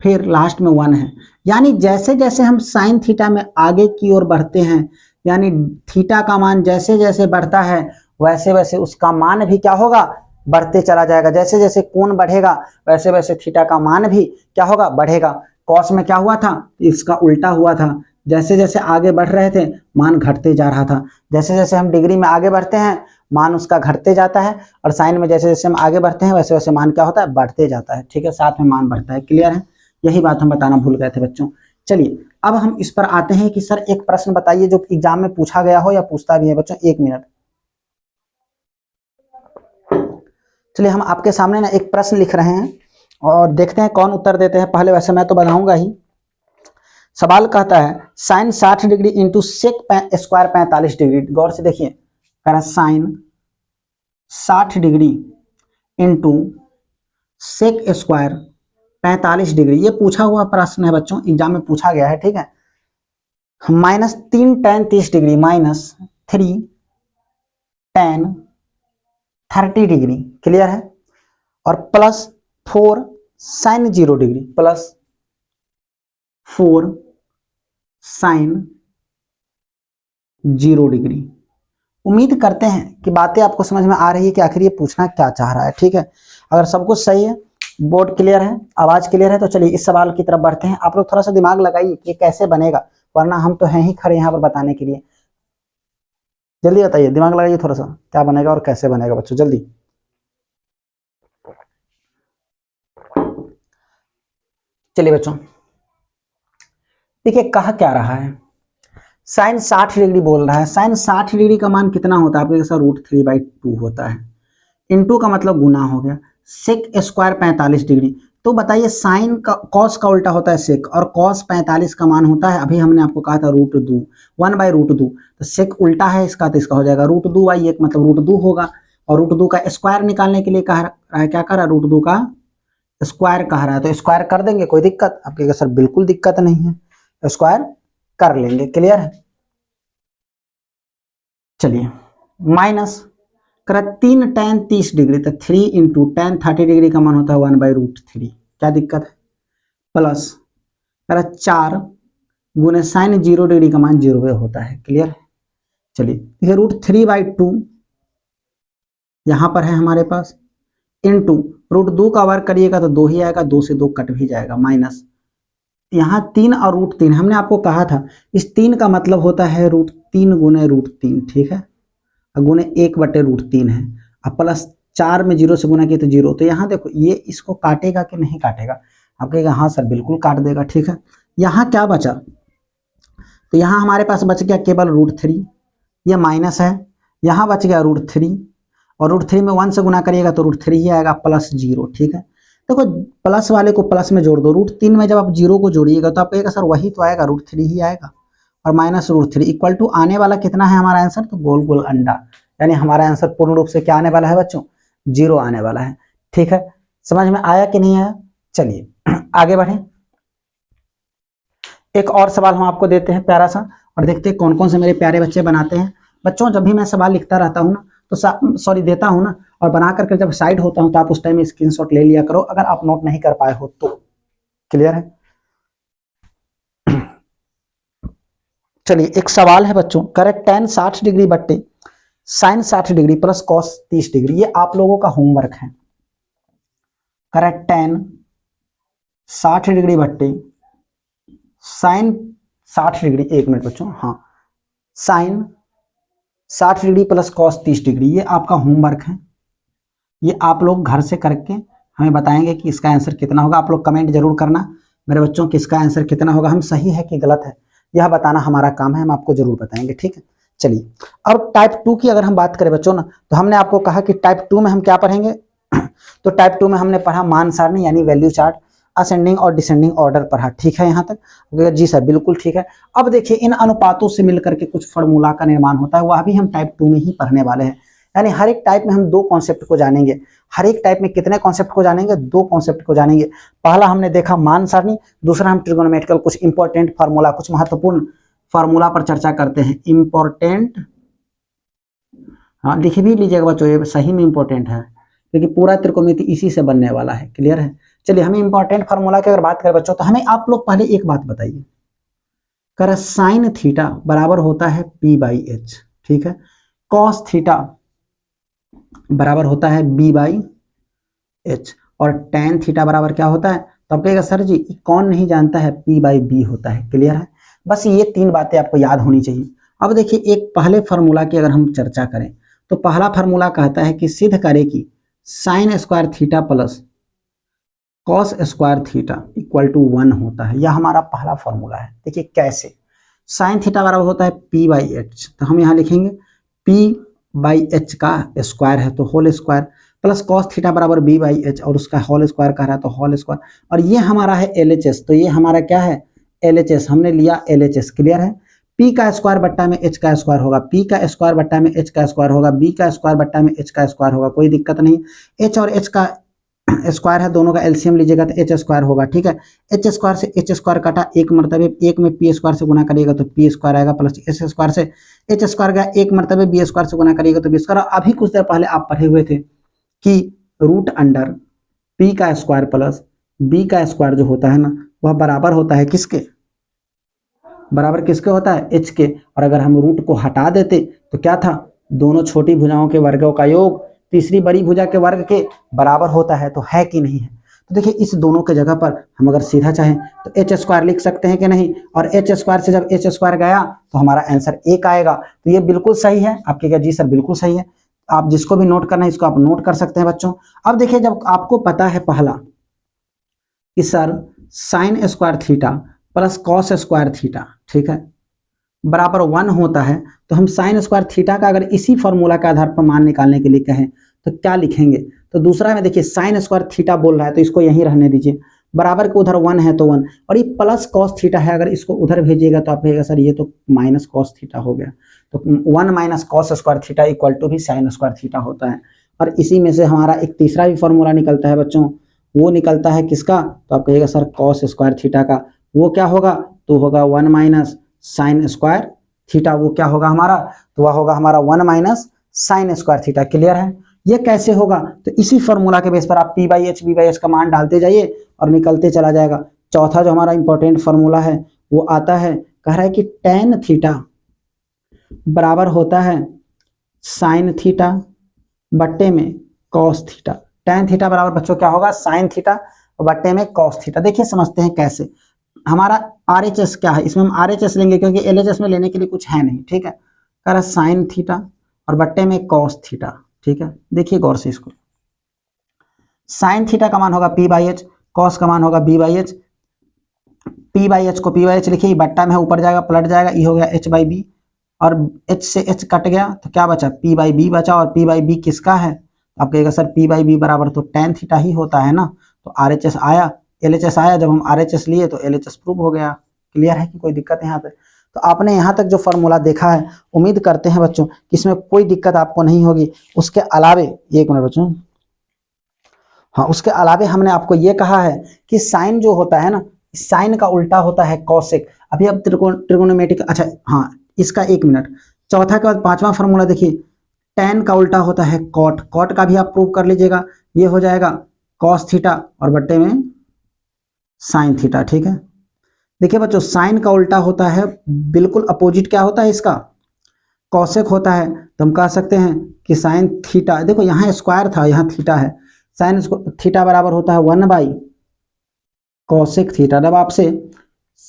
फिर लास्ट में 1 है। यानी जैसे जैसे हम साइन थीटा में आगे की ओर बढ़ते हैं, यानी थीटा का मान जैसे जैसे बढ़ता है वैसे वैसे उसका मान भी क्या होगा, बढ़ते चला जाएगा। जैसे जैसे कोण बढ़ेगा वैसे वैसे थीटा का मान भी क्या होगा, बढ़ेगा। कॉस में क्या हुआ था, इसका उल्टा हुआ था, जैसे जैसे आगे बढ़ रहे थे मान घटते जा रहा था। जैसे जैसे हम डिग्री में आगे बढ़ते हैं मान उसका घटते जाता है, और साइन में जैसे जैसे हम आगे बढ़ते हैं वैसे वैसे मान क्या होता है, बढ़ते जाता है, ठीक है, साथ में मान बढ़ता है। क्लियर है, यही बात हम बताना भूल गए थे बच्चों। चलिए अब हम इस पर आते हैं कि सर एक प्रश्न बताइए जो एग्जाम में पूछा गया हो या पूछता भी है बच्चों। 1 मिनट, चलिए हम आपके सामने ना एक प्रश्न लिख रहे हैं और देखते हैं कौन उत्तर देते हैं पहले। वैसे मैं तो बताऊंगा ही। सवाल कहता है sine 60 degree into sec square 45 degree. गौर से देखिए, कह रहा है sine 60 degree into sec square 45 degree, ये पूछा हुआ प्रश्न है बच्चों, एग्जाम में पूछा गया है, ठीक है। Minus 3 tan 30 degree minus 3 tan 30 degree, clear है। और plus 4 sin 0 degree, plus 4 sin 0 degree. उम्मीद करते हैं कि बातें आपको समझ में आ रही है कि आखिर ये पूछना क्या चाह रहा है, ठीक है। अगर सब कुछ सही है, बोर्ड क्लियर है, आवाज क्लियर है, तो चलिए इस सवाल की तरफ बढ़ते हैं। आप लोग थोड़ा सा दिमाग लगाइए कि कैसे बनेगा, वरना हम तो हैं ही खड़े यहाँ पर बताने के लिए। जल्दी बताइए, दिमाग लगाइए थोड़ा सा, क्या बनेगा और कैसे बनेगा बच्चों, जल्दी। चलिए बच्चों, देखिए कहा क्या रहा है, साइन 60 डिग्री बोल रहा है। साइन 60 डिग्री का मान कितना होता है आपके जैसा, √3/2 होता है। इनटू का मतलब गुना हो गया। सेक स्क्वायर 45 डिग्री, तो बताइए साइन का कॉस का उल्टा होता है सेक, और कॉस 45 का मान होता है, अभी हमने आपको कहा था √2, 1/√2। तो सेक उल्टा है इसका, तो इसका हो जाएगा √2/1, मतलब √2 होगा। और √2 का स्क्वायर निकालने के लिए कह रहा है, क्या कर रहा है, √2 का स्क्वायर कह रहा है, तो स्क्वायर कर देंगे, कोई दिक्कत आपके सर, बिल्कुल दिक्कत नहीं है, स्क्वायर कर लेंगे, क्लियर है। चलिए माइनस करा 3 tan 30 डिग्री, तो 3 इंटू tan 30 डिग्री का मान होता है 1/√3, क्या दिक्कत है। प्लस करा 4 गुने साइन 0 डिग्री का मान 0 होता है, क्लियर है। चलिए देखिए √3/2 यहां पर है हमारे पास, इंटू √2 का वर्ग करिएगा तो 2 ही आएगा, 2 से 2 कट भी जाएगा, माइनस यहाँ 3 और √3, हमने आपको कहा था इस 3 का मतलब होता है √3 गुने √3, ठीक है, गुने 1/√3 है। अब प्लस 4 में 0 से गुना किया तो 0, तो यहाँ देखो ये इसको काटेगा कि नहीं काटेगा, आप कहेगा हाँ सर बिल्कुल काट देगा, ठीक है। यहाँ क्या बचा, तो यहाँ हमारे पास बच गया केवल √3, ये माइनस है, यहाँ बच गया √3, और √3 में 1 से गुना करिएगा तो √3 ही आएगा, प्लस 0, ठीक है। देखो प्लस वाले को प्लस में जोड़ दो, √3 में जब आप 0 को जोड़िएगा तो आप कहेगा सर वही तो आएगा, √3 ही आएगा, और माइनस √3 इक्वल टू आने वाला कितना है हमारा आंसर, तो गोल गोल अंडा, यानी हमारा आंसर पूर्ण रूप से क्या आने वाला है बच्चों, 0 आने वाला है, ठीक है। समझ में आया कि नहीं आया, चलिए आगे बढ़े। एक और सवाल हम आपको देते हैं प्यारा सा, और देखते हैं कौन कौन से मेरे प्यारे बच्चे बनाते हैं। बच्चों जब भी मैं सवाल लिखता रहता हूँ ना, तो सॉरी देता हूँ ना, और बना करके जब साइड होता हूँ तो आप उस टाइम स्क्रीनशॉट ले लिया करो, अगर आप नोट नहीं कर पाए हो तो, क्लियर है। चलिए एक सवाल है बच्चों, करेक्ट tan 60 डिग्री बट्टे sine 60 degree plus cos 30 degree, ये आप लोगों का होमवर्क है। करेक्ट tan 60 डिग्री बट्टे साइन 60 डिग्री, एक मिनट बच्चों, हाँ, sine 60 degree plus cos 30 degree, ये आपका होमवर्क है। ये आप लोग घर से करके हमें बताएंगे कि इसका आंसर कितना होगा। आप लोग कमेंट जरूर करना मेरे बच्चों कि इसका आंसर कितना होगा, हम सही है कि गलत है यह बताना हमारा काम है, हम आपको जरूर बताएंगे, ठीक है। चलिए अब टाइप 2 की अगर हम बात करें बच्चों ना, तो हमने आपको कहा कि टाइप 2 में हम क्या पढ़ेंगे तो टाइप 2 में हमने पढ़ा मान सारणी यानी वैल्यू चार्ट, असेंडिंग और डिसेंडिंग ऑर्डर पढ़ा, ठीक है यहाँ तक, जी सर बिल्कुल ठीक है। अब देखिए इन अनुपातों से मिलकर के कुछ फॉर्मूला का निर्माण होता है, वह भी हम टाइप 2 में ही पढ़ने वाले हैं। यानी हर एक टाइप में हम 2 कॉन्सेप्ट को जानेंगे। हर एक टाइप में कितने कॉन्सेप्ट को जानेंगे, 2 कॉन्सेप्ट को जानेंगे। पहला हमने देखा मान सारणी, दूसरा हम ट्रिगोनोमेट्रिकल कुछ इंपॉर्टेंट फार्मूला, कुछ महत्वपूर्ण फार्मूला पर चर्चा करते हैं, इंपॉर्टेंट, हाँ लिख भी लीजिएगा बच्चों, ये सही में इंपॉर्टेंट है क्योंकि पूरा त्रिकोणमिति इसी से बनने वाला है, क्लियर है। चलिए हमें इंपॉर्टेंट फार्मूला की अगर बात करें बच्चों, तो हमें आप लोग पहले एक बात बताइए, कर साइन थीटा बराबर होता है P/H, ठीक है, कॉस थीटा बराबर होता है B/H, और tan थीटा बराबर क्या होता है, तो आप कहेगा सर जी कौन नहीं जानता है, P/B होता है, क्लियर है। बस ये 3 बातें आपको याद होनी चाहिए। अब देखिए एक पहले फार्मूला की अगर हम चर्चा करें, तो पहला फार्मूला कहता है कि सिद्ध करें कि sine square theta plus cos square theta equal to 1 होता है, यह हमारा पहला फॉर्मूला है। देखिए कैसे, साइन थीटा बराबर होता है P/H, तो हम यहाँ लिखेंगे P/H का स्क्वायर है तो whole square, plus cos theta बराबर B/H और उसका होल स्क्वायर कह रहा है तो होल स्क्वायर, और ये हमारा है LHS, तो ये हमारा क्या है LHS, हमने लिया LHS, क्लियर है। P का स्क्वायर बट्टा में H का स्क्वायर होगा, P का स्क्वायर बट्टा में H का स्क्वायर होगा, B का स्क्वायर बट्टा में H का स्क्वायर होगा, कोई दिक्कत नहीं। H और H का स्क्वायर है, दोनों का एलसीएम लीजिएगा तो एच स्क्वायर होगा, ठीक है। एच स्क्वायर से एच स्क्वायर कटा, एक मरतबे एक में पी स्क्वायर से गुना करिएगा तो पी स्क्वायर आएगा, प्लस एच स्क्वायर से एच स्क्वायर गया, एक मरतबे बी स्क्वायर से गुना करिएगा तो बी स्क्वायर। अभी कुछ देर पहले आप पढ़े हुए थे कि रूट अंडर पी का स्क्वायर प्लस बी का स्क्वायर जो होता है ना, वह बराबर होता है किसके, बराबर किसके होता है, एच के। और अगर हम रूट को हटा देते तो क्या था, दोनों छोटी भुजाओं के वर्गों का योग तीसरी बड़ी भुजा के वर्ग के बराबर होता है, तो है कि नहीं है। तो देखिए इस दोनों के जगह पर हम अगर सीधा चाहें तो एच स्क्वायर लिख सकते हैं कि नहीं, और एच स्क्वायर से जब एच स्क्वायर गया तो हमारा आंसर एक आएगा। तो ये बिल्कुल सही है, आपके क्या जी सर बिल्कुल सही है। आप जिसको भी नोट करना है इसको आप नोट कर सकते हैं बच्चों। अब देखिए जब आपको पता है पहला कि sir sign square theta plus cos square theta, ठीक है, बराबर 1 होता है, तो हम साइन स्क्वायर थीटा का अगर इसी फॉर्मूला के आधार पर मान निकालने के लिए कहें तो क्या लिखेंगे। तो दूसरा में देखिए साइन स्क्वायर थीटा बोल रहा है तो इसको यहीं रहने दीजिए, बराबर के उधर 1 है तो 1, और ये प्लस कॉस थीटा है, अगर इसको उधर भेजिएगा तो आप कहेगा सर ये तो माइनस कॉस थीटा हो गया। तो 1 minus cos square theta equal to भी साइन स्क्वायर थीटा होता है। और इसी में से हमारा एक तीसरा भी फॉर्मूला निकलता है बच्चों, वो निकलता है किसका, तो आप कहिएगा सर कॉस स्क्वायर थीटा का, वो क्या होगा, तो होगा 1 माइनस साइन स्क्वायर थीटा, वो क्या होगा हमारा, तो वह होगा हमारा 1 minus sign square theta. Clear है। ये कैसे होगा, तो इसी फॉर्मूला के बेस पर आप पी बाई एच का मान डालते जाइए और निकलते चला जाएगा। चौथा जो हमारा इंपॉर्टेंट फॉर्मूला है वो आता है, कह रहा है कि टेन थीटा बराबर होता है साइन थीटा बट्टे में कॉस थीटा। टेन थीटा बराबर बच्चों क्या होगा, साइन थीटा बट्टे में कॉस थीटा। देखिए समझते हैं कैसे। हमारा आर एच एस क्या है, इसमें हम आर एच एस लेंगे क्योंकि एल एच एस में लेने के लिए कुछ है नहीं, ठीक है। कह रहा साइन थीटा और बट्टे में कॉस थीटा, ठीक है। देखिए गौर से इसको, साइन थीटा का मान होगा पी बाई एच, कॉस का मान होगा B by H. P by H को पी बाई एच लिखिए, बट्टा में ऊपर जाएगा पलट जाएगा, ये हो गया एच बाई बी, और एच से एच कट गया तो क्या बचा, पी बाई बी बचा। और पी बाई बी किसका है, आप कहेगा सर पी बाई बी बराबर तो टेन थीटा ही होता है ना। तो आर एच एस आया, एल एच एस आया, जब हम आर एच एस लिए तो एल एच एस प्रूव हो गया। क्लियर है कि कोई दिक्कत है यहाँ पे। तो आपने यहाँ तक जो फॉर्मूला देखा है, उम्मीद करते हैं बच्चों कि इसमें कोई दिक्कत आपको नहीं होगी। उसके अलावे एक मिनट बच्चों, हाँ उसके अलावे हमने आपको ये कहा है कि साइन जो होता है ना, साइन का उल्टा होता है कॉसेक। अभी अब त्रिकोणोमेट्रिक, अच्छा हाँ इसका एक मिनट, चौथा के बाद पांचवा फॉर्मूला देखिए, टेन का उल्टा होता है कॉट, कॉट का भी आप प्रूव कर लीजिएगा, ये हो जाएगा कॉस थीटा और बट्टे में साइन थीटा, ठीक है। देखिए बच्चों साइन का उल्टा होता है, बिल्कुल अपोजिट क्या होता है इसका, कॉसेक होता है। तो हम कह सकते हैं कि साइन थीटा, देखो यहाँ स्क्वायर था यहाँ थीटा है, साइन थीटा बराबर होता है 1 बाई कॉसेक थीटा। जब आपसे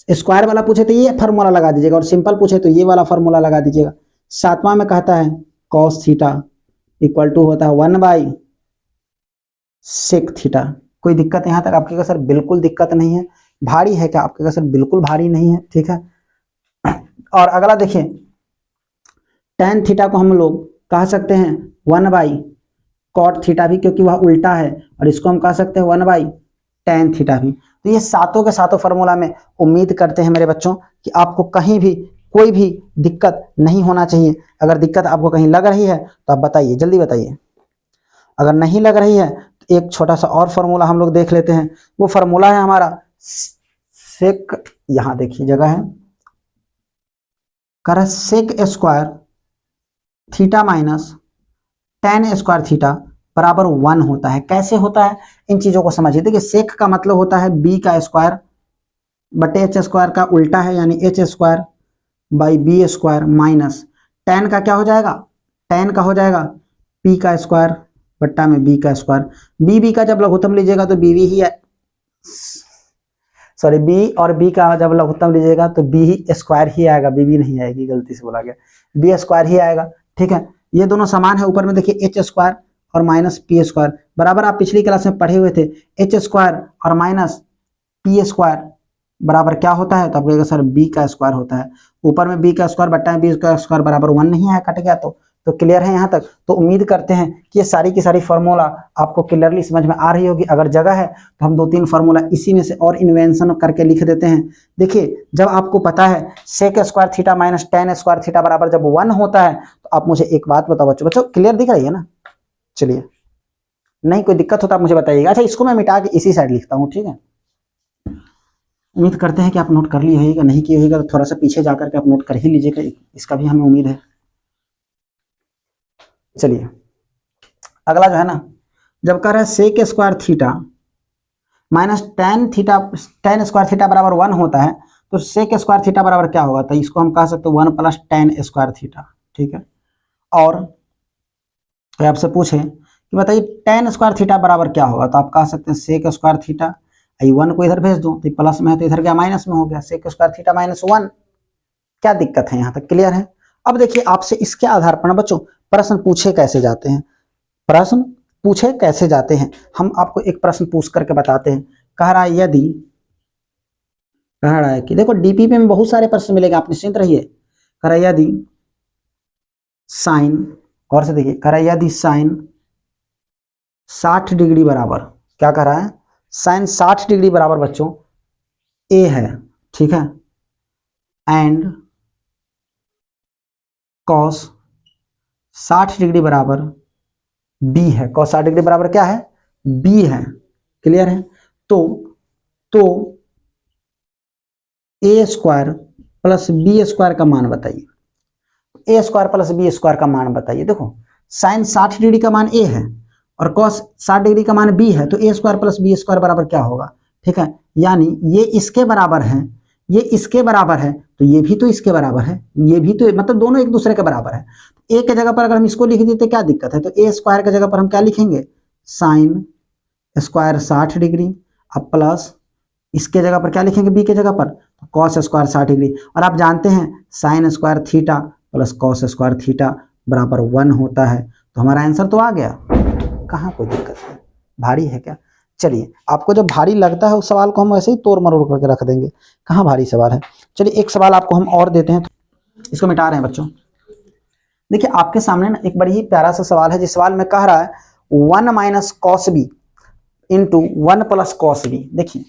स्क्वायर वाला पूछे तो ये फार्मूला लगा दीजिएगा, और सिंपल पूछे तो ये वाला फार्मूला लगा दीजिएगा। सातवां में कहता है कॉस थीटा इक्वल टू होता है 1 बाई सेक थीटा। कोई दिक्कत यहाँ तक आपके का सर, बिल्कुल दिक्कत नहीं है। भारी है क्या आपके का सर, बिल्कुल भारी नहीं है, ठीक है। और अगला देखिए, टेन थीटा को हम लोग कह सकते हैं 1 बाई कॉट थीटा भी, क्योंकि वह उल्टा है, और इसको हम कह सकते हैं 1 बाई टेन थीटा भी। तो ये सातों के सातों फॉर्मूला में उम्मीद करते हैं मेरे बच्चों कि आपको कहीं भी कोई भी दिक्कत नहीं होना चाहिए। अगर दिक्कत आपको कहीं लग रही है तो आप बताइए, जल्दी बताइए। अगर नहीं लग रही है तो एक छोटा सा और फॉर्मूला हम लोग देख लेते हैं। वो फॉर्मूला है हमारा सेक, यहां देखिए जगह है, कर sec square theta minus tan square theta बराबर 1 होता है। कैसे होता है, इन चीजों को समझिए। देखिए सेक का मतलब होता है बी का स्क्वायर बटे एच स्क्वायर का उल्टा है, यानी H square by B square, minus tan का क्या हो जाएगा, टेन का हो जाएगा पी का स्क्वायर बट्टा में बी का स्क्वायर। बी का जब लघुत्तम लीजिएगा तो बी ही है, सॉरी बी और बी का जब लघुत्तम लीजिएगा तो बी ही स्क्वायर ही आएगा, बी नहीं आएगी, गलती से बोला गया, बी स्क्वायर ही आएगा, ठीक है। ये दोनों समान है, ऊपर में देखिए एच स्क्वायर और माइनस पी स्क्वायर बराबर, आप पिछली क्लास में पढ़े हुए थे, एच स्क्वायर और माइनस पी स्क्वायर बराबर क्या होता है, तो आप कहेगा सर बी का स्क्वायर होता है। ऊपर में बी का स्क्वायर बट्टा में बी का स्क्वायर बराबर 1 नहीं है, कट गया। तो क्लियर है यहाँ तक। तो उम्मीद करते हैं कि ये सारी की सारी फार्मूला आपको क्लियरली समझ में आ रही होगी। अगर जगह है तो हम 2-3 फार्मूला इसी में से और इन्वेंशन करके लिख देते हैं। देखिए जब आपको पता है sec square theta minus tan square theta बराबर जब 1 होता है, तो आप मुझे एक बात बताओ बच्चों, क्लियर दिख रही है ना। चलिए नहीं कोई दिक्कत होता आप मुझे बताइएगा। अच्छा इसको मैं मिटा के इसी साइड लिखता हूँ, ठीक है। उम्मीद करते हैं कि आप नोट कर लिए होइएगा, नहीं किए होइएगा तो थोड़ा सा पीछे जाकर के आप नोट कर ही लीजिएगा, इसका भी हमें उम्मीद है। चलिए अगला जो है ना, जब कह रहा है sec square theta minus tan theta, tan square theta बराबर 1 होता है, तो सेक स्क्वायर थीटा बराबर क्या होगा, तो इसको हम कह सकते हैं 1 प्लस टेन स्क्वायर थीटा, ठीक है। और कोई आपसे पूछे कि बताइए टेन स्क्वायर थीटा बराबर क्या होगा, तो आप कह सकते हैं सेक स्क्वायर थीटा, आई 1 को इधर भेज दूं तो प्लस में है तो इधर क्या माइनस में हो गया, सेक स्क्वायर थीटा माइनस 1। क्या दिक्कत है, यहाँ तक क्लियर है। अब देखिए आपसे इसके आधार पर ना बच्चों प्रश्न पूछे कैसे जाते हैं, प्रश्न पूछे कैसे जाते हैं। हम आपको एक प्रश्न पूछ करके बताते हैं। कह रहा है यदि, कह रहा है कि देखो डीपीपी में बहुत सारे प्रश्न मिलेंगे, आप निश्चिंत रहिए। कह रहा है यदि साइन, और से देखिए, कह रहा है यदि साइन 60 डिग्री बराबर, क्या कह रहा है, साइन 60 डिग्री बराबर बच्चों ए है, ठीक है, एंड कॉस 60 डिग्री बराबर बी है, कॉस 60 डिग्री बराबर क्या है, बी है, क्लियर है। तो ए स्क्वायर प्लस बी स्क्वायर का मान बताइए, ए स्क्वायर प्लस बी स्क्वायर का मान बताइए। देखो साइन 60 डिग्री का मान ए है और कॉस 60 डिग्री का मान बी है, तो ए स्क्वायर प्लस बी स्क्वायर बराबर क्या होगा, ठीक है। यानी ये इसके बराबर है, ये इसके बराबर है, तो ये भी तो इसके बराबर है, ये भी तो, मतलब दोनों एक दूसरे के बराबर है। ए के जगह पर अगर हम इसको लिख देते क्या दिक्कत है, तो ए स्क्वायर के जगह पर हम क्या लिखेंगे, साइन स्क्वायर 60 डिग्री, अब प्लस इसके जगह पर क्या लिखेंगे, बी के जगह पर कॉस स्क्वायर 60 डिग्री। और आप जानते हैं sign square theta plus cos square theta बराबर 1 होता है, तो हमारा आंसर तो आ गया। कहाँ कोई दिक्कत है, भारी है क्या। चलिए आपको जब भारी लगता है उस सवाल को हम ऐसे ही तोड़ मरोड़ करके रख देंगे, कहाँ भारी सवाल है। चलिए एक सवाल आपको हम और देते हैं, इसको मिटा रहे हैं बच्चों। देखिए आपके सामने ना एक बड़ी ही प्यारा सा सवाल है, जिस सवाल में कह रहा है 1 minus cos B into 1 plus cos B. देखिए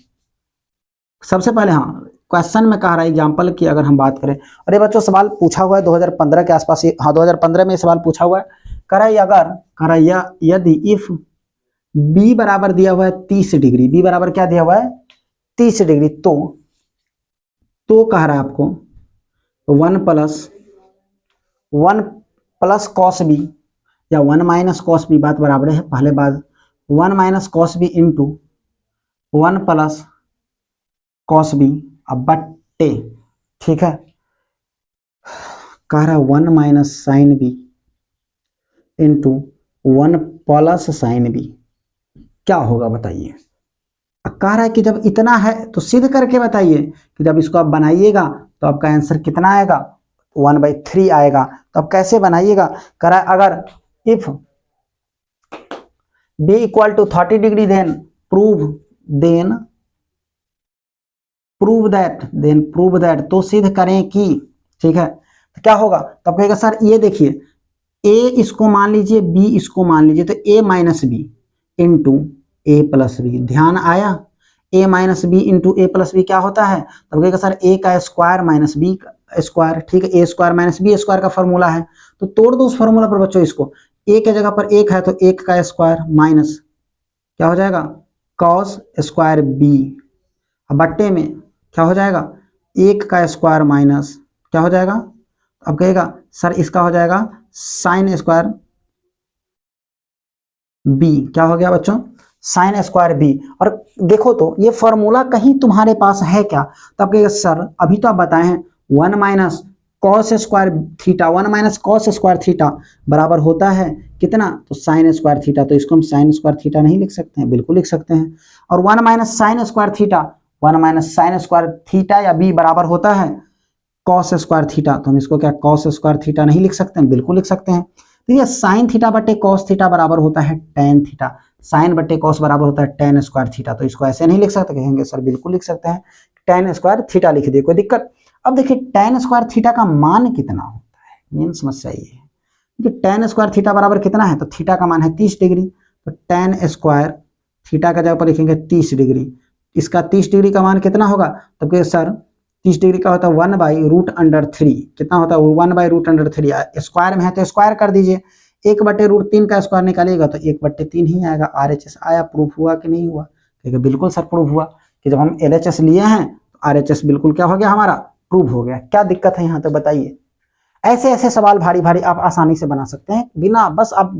सबसे पहले हाँ क्वेश्चन में कह रहा है एग्जाम्पल की अगर हम बात करें, और ये बच्चों सवाल पूछा हुआ है 2015 के आसपास, हाँ 2015 में सवाल पूछा हुआ है। कह रहा है अगर, कह रहा है यदि इफ बी बराबर दिया हुआ है 30 डिग्री, बी बराबर क्या दिया हुआ है 30 डिग्री, तो कह रहा है आपको 1 प्लस कॉस बी या 1 माइनस कॉस बी, बात बराबर है, पहले बात 1 minus cos B into 1 plus cos B अब बट्टे, ठीक है। कह रहा है 1 minus sine B into 1 plus sine B, क्या होगा बताइए। कह रहा है कि जब इतना है तो सिद्ध करके बताइए कि जब इसको आप बनाइएगा तो आपका आंसर कितना आएगा, 1/3 आएगा। तो आप कैसे बनाइएगा, कह रहा है अगर if B equal to 30 degree then prove that, तो सिद्ध करें कि, ठीक है। तो क्या होगा, तो आप कहेगा सर ये देखिए ए इसको मान लीजिए, बी इसको मान लीजिए, तो ए माइनस बी इंटू ए प्लस बी, ध्यान आया, ए माइनस बी इंटू ए प्लस बी क्या होता है, तब कहेगा सर ए का स्क्वायर माइनस बी स्क्वायर, ठीक है, ए स्क्वायर माइनस बी स्क्वायर का फॉर्मूला है। तो तोड़ दो उस फॉर्मूला पर बच्चों, इसको ए के जगह पर 1 है तो 1 का स्क्वायर माइनस क्या हो जाएगा कॉस स्क्वायर बी, अब बट्टे में क्या हो जाएगा 1 का स्क्वायर माइनस क्या हो जाएगा, अब कहेगा सर इसका हो जाएगा साइन स्क्वायर बी, क्या हो गया बच्चों साइन स्क्वायर बी। और देखो तो ये फॉर्मूला कहीं तुम्हारे पास है क्या, तो आप कहेगा सर अभी तो आप बताए हैं 1 minus cos square theta, 1 minus cos square theta बराबर होता है कितना, तो साइन स्क्वायर थीटा, तो इसको हम साइन स्क्वायर थीटा नहीं लिख सकते हैं, बिल्कुल लिख सकते हैं। और 1 minus sign square theta, 1 minus sign square theta या बी बराबर होता है कॉस स्क्वायर थीटा, तो हम इसको क्या कॉस स्क्वायर थीटा नहीं लिख सकते हैं, बिल्कुल लिख सकते हैं। तो ये साइन थीटा बटे कॉस थीटा बराबर होता है टेन थीटा, साइन बटे कॉस बराबर होता है टेन स्क्वायर थीटा, तो इसको ऐसे नहीं लिख सकते, कहेंगे सर बिल्कुल लिख सकते हैं, टेन स्क्वायर थीटा लिख दिए, कोई दिक्कत। अब देखिए टेन स्क्वायर थीटा का मान कितना होता है, मेन समस्या ये है कि टेन स्क्वायर थीटा बराबर कितना है, तो थीटा का मान है 30 डिग्री, तो टेन स्क्वायर थीटा का जगह पर लिखेंगे 30 डिग्री, इसका 30 डिग्री का मान कितना होगा, तब कहे सर 30 डिग्री का होता है 1/√3, कितना होता है 1/√3, स्क्वायर में है तो स्क्वायर कर दीजिए, 1/√3 का स्क्वायर निकालिएगा तो 1/3 ही आएगा। RHS आया, प्रूफ हुआ कि नहीं हुआ? क्योंकि बिल्कुल सर प्रूफ हुआ कि जब हम LHS लिए हैं तो RHS बिल्कुल क्या हो गया हमारा, प्रूफ हो गया। क्या दिक्कत है यहाँ तो बताइए। ऐसे ऐसे सवाल भारी भारी आप आसानी से बना सकते हैं, बिना, बस आप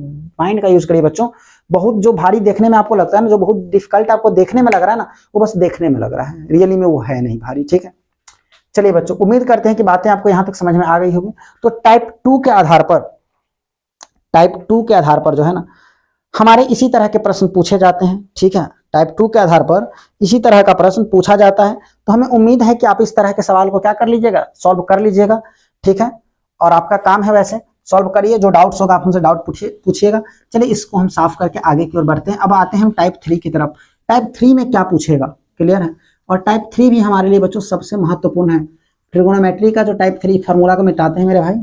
माइंड का यूज करिए बच्चों। बहुत जो भारी देखने में आपको लगता है ना, जो बहुत डिफिकल्ट आपको देखने में लग रहा है ना, वो बस देखने में लग रहा है, रियली में वो है नहीं भारी, ठीक है। चलिए बच्चों, उम्मीद करते हैं कि बातें आपको यहाँ तक समझ में आ गई होगी। तो टाइप 2 के आधार पर, जो है ना, हमारे इसी तरह के प्रश्न पूछे जाते हैं, ठीक है। टाइप 2 के आधार पर इसी तरह का प्रश्न पूछा जाता है। तो हमें उम्मीद है कि आप इस तरह के सवाल को क्या कर लीजिएगा, सॉल्व कर लीजिएगा, ठीक है। और आपका काम है वैसे सॉल्व करिए, जो डाउट्स होगा आप हमसे डाउट पूछिएगा। चलिए इसको हम साफ करके आगे की ओर बढ़ते हैं। अब आते हैं हम टाइप 3 की तरफ। टाइप 3 में क्या पूछेगा, क्लियर है। और टाइप 3 भी हमारे लिए बच्चों सबसे महत्वपूर्ण है। ट्रिगोनोमेट्री का जो टाइप 3 फार्मूला को मिटाते हैं मेरे भाई,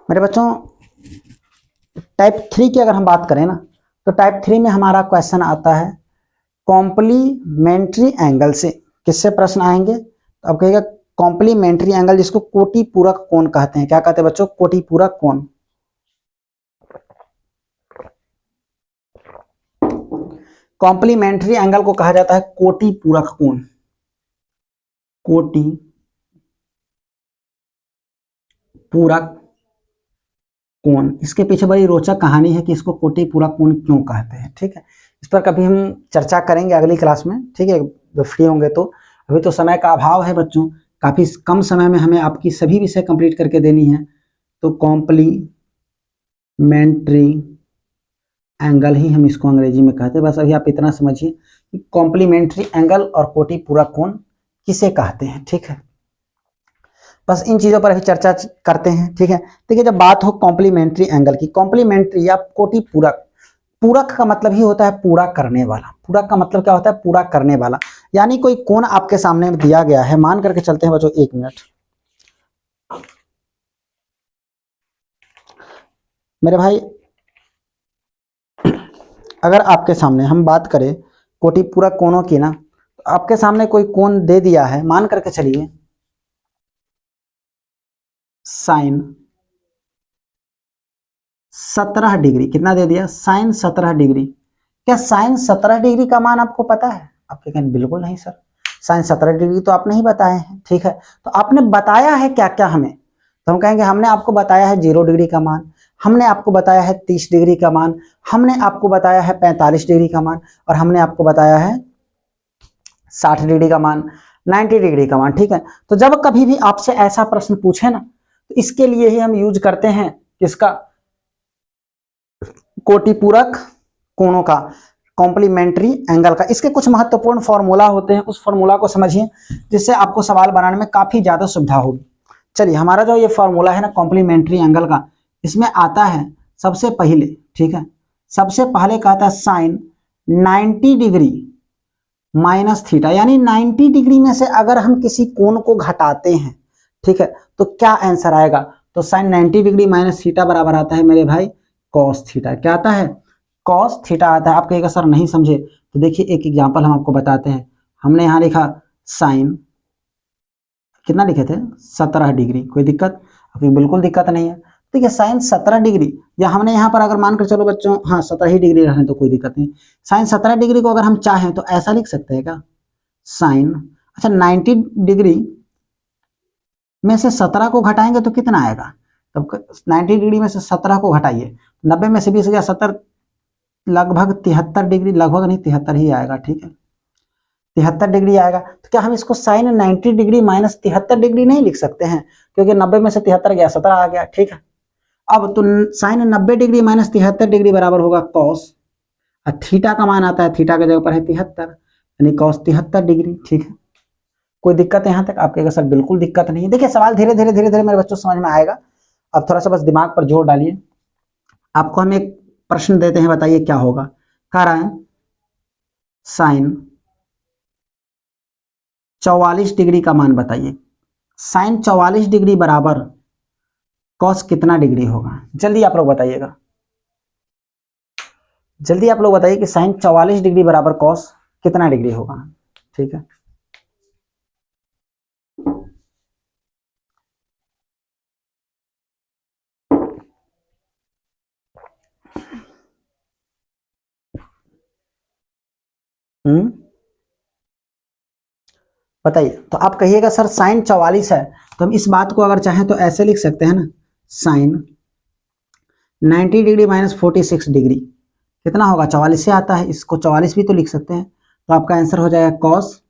मेरे बच्चों टाइप 3 की अगर हम बात करें ना, तो टाइप 3 में हमारा क्वेश्चन आता है कॉम्प्लीमेंट्री एंगल से। किससे प्रश्न आएंगे, तो अब कहेगा कॉम्प्लीमेंट्री एंगल, जिसको कोटि पूरक कोण कहते हैं। क्या कहते हैं बच्चों, कोटि पूरक कोण। कॉम्प्लीमेंट्री एंगल को कहा जाता है कोटि पूरक कोण, कोटि पूरक कोण। इसके पीछे बड़ी रोचक कहानी है कि इसको कोटि पूरक कोण क्यों कहते हैं, ठीक है। इस पर कभी हम चर्चा करेंगे अगली क्लास में, ठीक है, जब फ्री होंगे तो। अभी तो समय का अभाव है बच्चों, काफी कम समय में हमें आपकी सभी विषय कंप्लीट करके देनी है। तो कॉम्प्लीमेंट्री एंगल ही हम इसको अंग्रेजी में कहते हैं। बस अभी आप इतना समझिए कि कॉम्प्लीमेंट्री एंगल और कोटि पूरक कोण किसे कहते हैं, ठीक है। बस इन चीजों पर अभी चर्चा करते हैं, ठीक है। देखिए जब बात हो कॉम्प्लीमेंट्री एंगल की, कॉम्प्लीमेंट्री या कोटि पूरक, पूरक का मतलब ही होता है पूरा करने वाला। पूरक का मतलब क्या होता है, पूरा करने वाला। यानी कोई कोण आपके सामने दिया गया है, मान करके चलते हैं बच्चों, 1 मिनट मेरे भाई, अगर आपके सामने हम बात करें कोटि पूरक कोणों की ना, तो आपके सामने कोई कोण दे दिया है, मान करके चलिए साइन 17 डिग्री। कितना दे दिया, साइन 17 डिग्री। क्या साइन 17 डिग्री का मान आपको पता है? आप कहेंगे बिल्कुल नहीं सर, साइन 17 डिग्री तो आप नहीं बताए हैं, ठीक है। तो आपने बताया है क्या क्या हमें, तो हम कहेंगे हमने आपको बताया है 0 डिग्री का मान, हमने आपको बताया है 30 डिग्री का मान, हमने आपको बताया है 45 डिग्री का मान, और हमने आपको बताया है 60 डिग्री का मान, 90 डिग्री का मान, ठीक है। तो जब कभी भी आपसे ऐसा प्रश्न पूछे ना, तो इसके लिए ही हम यूज करते हैं किसका, कोटि पूरक कोणों का, कॉम्प्लीमेंट्री एंगल का। इसके कुछ महत्वपूर्ण फॉर्मूला होते हैं, उस फॉर्मूला को समझिए, जिससे आपको सवाल बनाने में काफी ज्यादा सुविधा होगी। चलिए हमारा जो ये फॉर्मूला है ना कॉम्प्लीमेंट्री एंगल का, इसमें आता है सबसे पहले, ठीक है, सबसे पहले कहता है साइन 90 डिग्री माइनस थीटा। यानी 90 डिग्री में से अगर हम किसी कोण को घटाते हैं, ठीक है, तो क्या आंसर आएगा, तो साइन 90 डिग्री माइनस थीटा बराबर आता है मेरे भाई कॉस थीटा। क्या आता है, कॉस थीटा आता है। आप कहेगा सर नहीं समझे, तो देखिए एक एग्जांपल हम आपको बताते हैं। हमने यहाँ लिखा साइन, कितना लिखे थे, 17 डिग्री। कोई दिक्कत, अभी बिल्कुल दिक्कत नहीं है। ठीक है, साइन 17 डिग्री, या हमने यहाँ पर अगर मानकर चलो बच्चों, हाँ 17 ही डिग्री रहने तो कोई दिक्कत नहीं। साइन 17 डिग्री को अगर हम चाहें तो ऐसा लिख सकते हैं क्या, साइन, अच्छा 90 डिग्री में से 17 को घटाएंगे तो कितना आएगा, तब 90 डिग्री में से 17 को घटाइए, 90 में से 20 गया 70, लगभग 73 डिग्री, लगभग नहीं 73 ही आएगा, ठीक है 73 डिग्री आएगा। तो क्या हम इसको साइन 90 डिग्री माइनस 73 डिग्री नहीं लिख सकते हैं, क्योंकि 90 में से 73 गया 17 आ गया, ठीक है। अब तो साइन 90 डिग्री माइनस 73 डिग्री बराबर होगा कॉस, और थीटा का मान आता है, थीटा के जगह पर है 73, यानी कॉस 73 डिग्री, ठीक है। कोई दिक्कत है यहाँ तक, आप कहेगा सर बिल्कुल दिक्कत नहीं है। देखिए सवाल धीरे धीरे धीरे धीरे मेरे बच्चों समझ में आएगा। अब थोड़ा सा बस दिमाग पर जोर डालिए। आपको हम एक प्रश्न देते हैं, बताइए क्या होगा। कह रहा है साइन 44 डिग्री का मान बताइए। साइन 44 डिग्री बराबर कॉस कितना डिग्री होगा, जल्दी आप लोग बताइएगा। जल्दी आप लोग बताइए कि साइन 44 डिग्री बराबर कॉस कितना डिग्री होगा। ठीक है, बताइए। तो आप कहिएगा सर साइन 44 है, तो हम इस बात को अगर चाहें तो ऐसे लिख सकते हैं ना, साइन 90 डिग्री माइनस 46 डिग्री कितना होगा, 44 से आता है, इसको 44 भी तो लिख सकते हैं। तो आपका आंसर हो जाएगा कॉस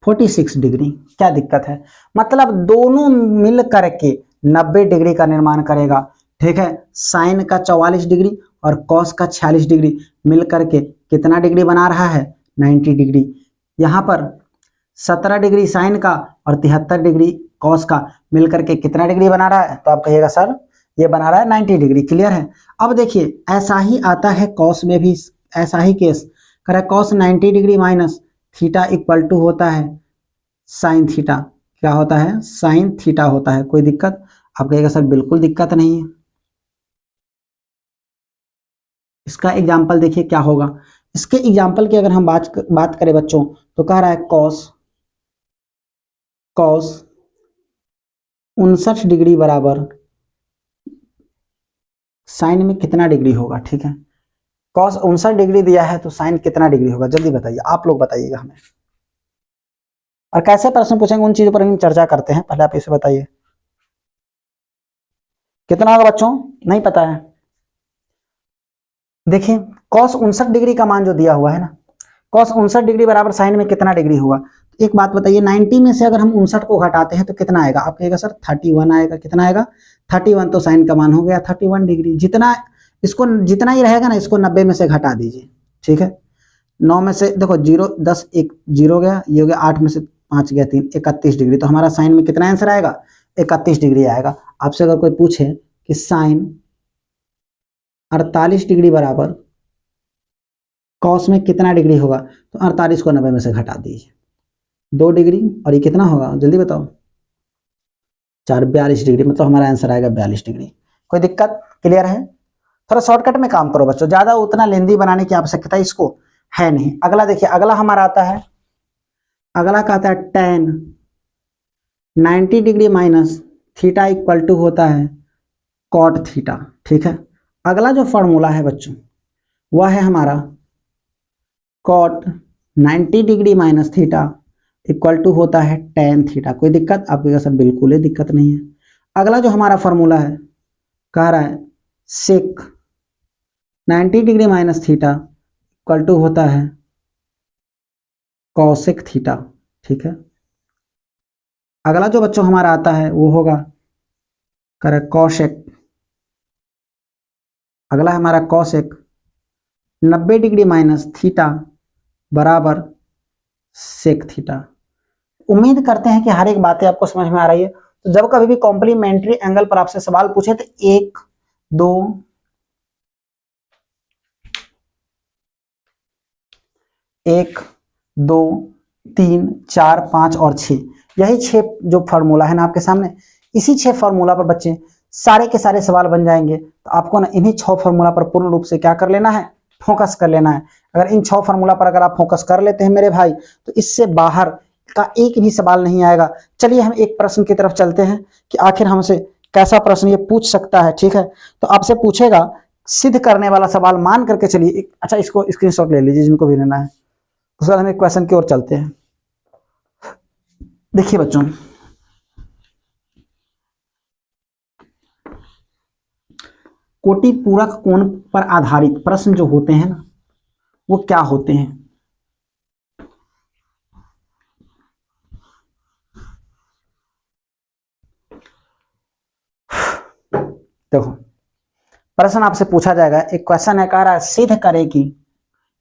46 डिग्री। क्या दिक्कत है, मतलब दोनों मिल करके 90 डिग्री का निर्माण करेगा। ठीक है, साइन का 44 डिग्री और कॉस का 46 डिग्री मिल करके कितना डिग्री बना रहा है, 90 डिग्री। यहाँ पर 17 डिग्री साइन का और 73 डिग्री कॉस का मिल करके कितना डिग्री बना रहा है, तो आप कहिएगा सर ये बना रहा है 90 डिग्री। क्लियर है। अब देखिए ऐसा ही आता है कॉस में भी, ऐसा ही केस करे, cos 90 degree minus theta equal to होता है साइन थीटा। क्या होता है, साइन थीटा होता है। कोई दिक्कत, आप कहिएगा सर बिल्कुल दिक्कत नहीं है। इसका एग्जाम्पल देखिए क्या होगा। इसके एग्जाम्पल की अगर हम बात करें बच्चों, तो कह रहा है कॉस कॉस 59 डिग्री बराबर साइन में कितना डिग्री होगा। ठीक है, कॉस 59 डिग्री दिया है तो साइन कितना डिग्री होगा, जल्दी बताइए, आप लोग बताइएगा हमें। और कैसे प्रश्न पूछेंगे उन चीजों पर हम चर्चा करते हैं, पहले आप इसे बताइए कितना होगा बच्चों, नहीं पता है। देखिए कॉस 59 डिग्री का मान जो दिया हुआ है ना, कॉस 59 डिग्री बराबर साइन में कितना डिग्री हुआ। एक बात बताइए, 90 में से अगर हम 59 को घटाते हैं तो कितना आएगा, आप कहिएगा सर 31 आएगा। कितना आएगा, 31। तो साइन का मान हो गया 31 डिग्री। जितना इसको जितना ही रहेगा ना, इसको 90 में से घटा दीजिए। ठीक है, 9 में से देखो 0 10 1 0 गया, ये हो गया 8 में से 5 गया 3, 31 डिग्री। तो हमारा साइन में कितना आंसर आएगा, 31 डिग्री आएगा। आपसे अगर कोई पूछे कि साइन 48 डिग्री बराबर कॉस में कितना डिग्री होगा, तो 48 को 90 में से घटा दीजिए, 2 डिग्री, और ये कितना होगा जल्दी बताओ, 4 42 डिग्री, मतलब हमारा आंसर आएगा 42 डिग्री। कोई दिक्कत, क्लियर है। थोड़ा शॉर्टकट में काम करो बच्चों, ज्यादा उतना लेंदी बनाने की आवश्यकता इसको है नहीं। अगला देखिए, अगला हमारा आता है, अगला का आता है tan 90 degree minus theta equal to होता है कॉट थीटा। ठीक है, अगला जो फॉर्मूला है बच्चों वह है हमारा cot 90 degree minus theta equal to होता है टेन थीटा। कोई दिक्कत, आपके सर बिल्कुल ही दिक्कत नहीं है। अगला जो हमारा फॉर्मूला है, कह रहा है sec 90 degree minus theta equal to होता है कॉसेक थीटा। ठीक है, अगला जो बच्चों हमारा आता है वो होगा करें कॉसेक, अगला हमारा कॉसेक 90 डिग्री माइनस थीटा बराबर सेक थीटा। उम्मीद करते हैं कि हर एक बातें आपको समझ में आ रही है। तो जब कभी भी कॉम्प्लीमेंट्री एंगल पर आपसे सवाल पूछे तो 1 2 1 2 3 4 5 और 6, यही 6 जो फार्मूला है ना आपके सामने, इसी 6 फार्मूला पर बच्चे सारे के सारे सवाल बन जाएंगे। तो आपको ना इन्हीं 6 फार्मूला पर पूर्ण रूप से क्या कर लेना है, फोकस कर लेना है। अगर इन 6 फार्मूला पर अगर आप फोकस कर लेते हैं मेरे भाई, तो इससे बाहर का एक भी सवाल नहीं आएगा। चलिए हम एक प्रश्न की तरफ चलते हैं कि आखिर हमसे कैसा प्रश्न ये पूछ सकता है। ठीक है, तो आपसे पूछेगा सिद्ध करने वाला सवाल मान करके चलिए। अच्छा, इसको स्क्रीनशॉट ले लीजिए जिनको भी लेना है। उसके बाद हम एक क्वेश्चन की ओर चलते हैं। देखिए बच्चों, कोटि पूरक कोण पर आधारित प्रश्न जो होते हैं ना, वो क्या होते हैं। देखो, प्रश्न आपसे पूछा जाएगा, एक क्वेश्चन है, कह रहा है सिद्ध करे कि,